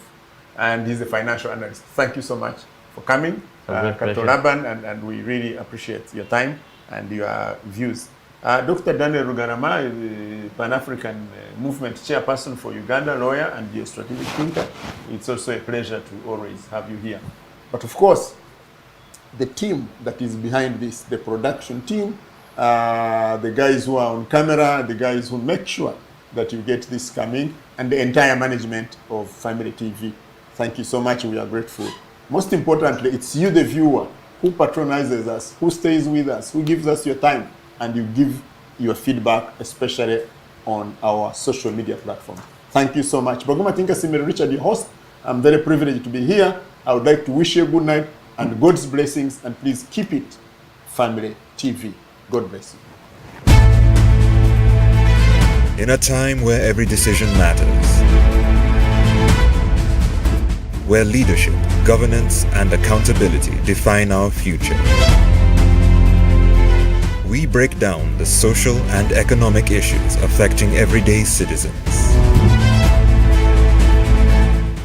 And he's a financial analyst. Thank you so much for coming, Kato Laban, and we really appreciate your time and your views. Dr. Daniel Rugarama, Pan-African Movement Chairperson for Uganda, lawyer and geostrategic thinker. It's also a pleasure to always have you here. But of course, the team that is behind this, the production team, the guys who are on camera, the guys who make sure that you get this coming, and the entire management of Family TV. Thank you so much. We are grateful. Most importantly, it's you, the viewer, who patronizes us, who stays with us, who gives us your time, and you give your feedback, especially on our social media platform. Thank you so much. Baguma Tinkasimere Richard, your host. I'm very privileged to be here. I would like to wish you a good night and God's blessings, and please keep it Family TV. God bless you. In a time where every decision matters, where leadership, governance, and accountability define our future, we break down the social and economic issues affecting everyday citizens.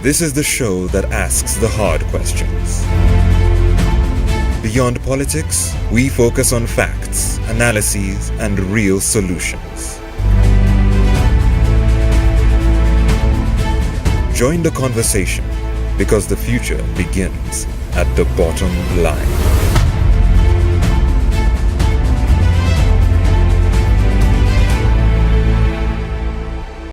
This is the show that asks the hard questions. Beyond politics, we focus on facts, analyses, and real solutions. Join the conversation, because the future begins at the bottom line.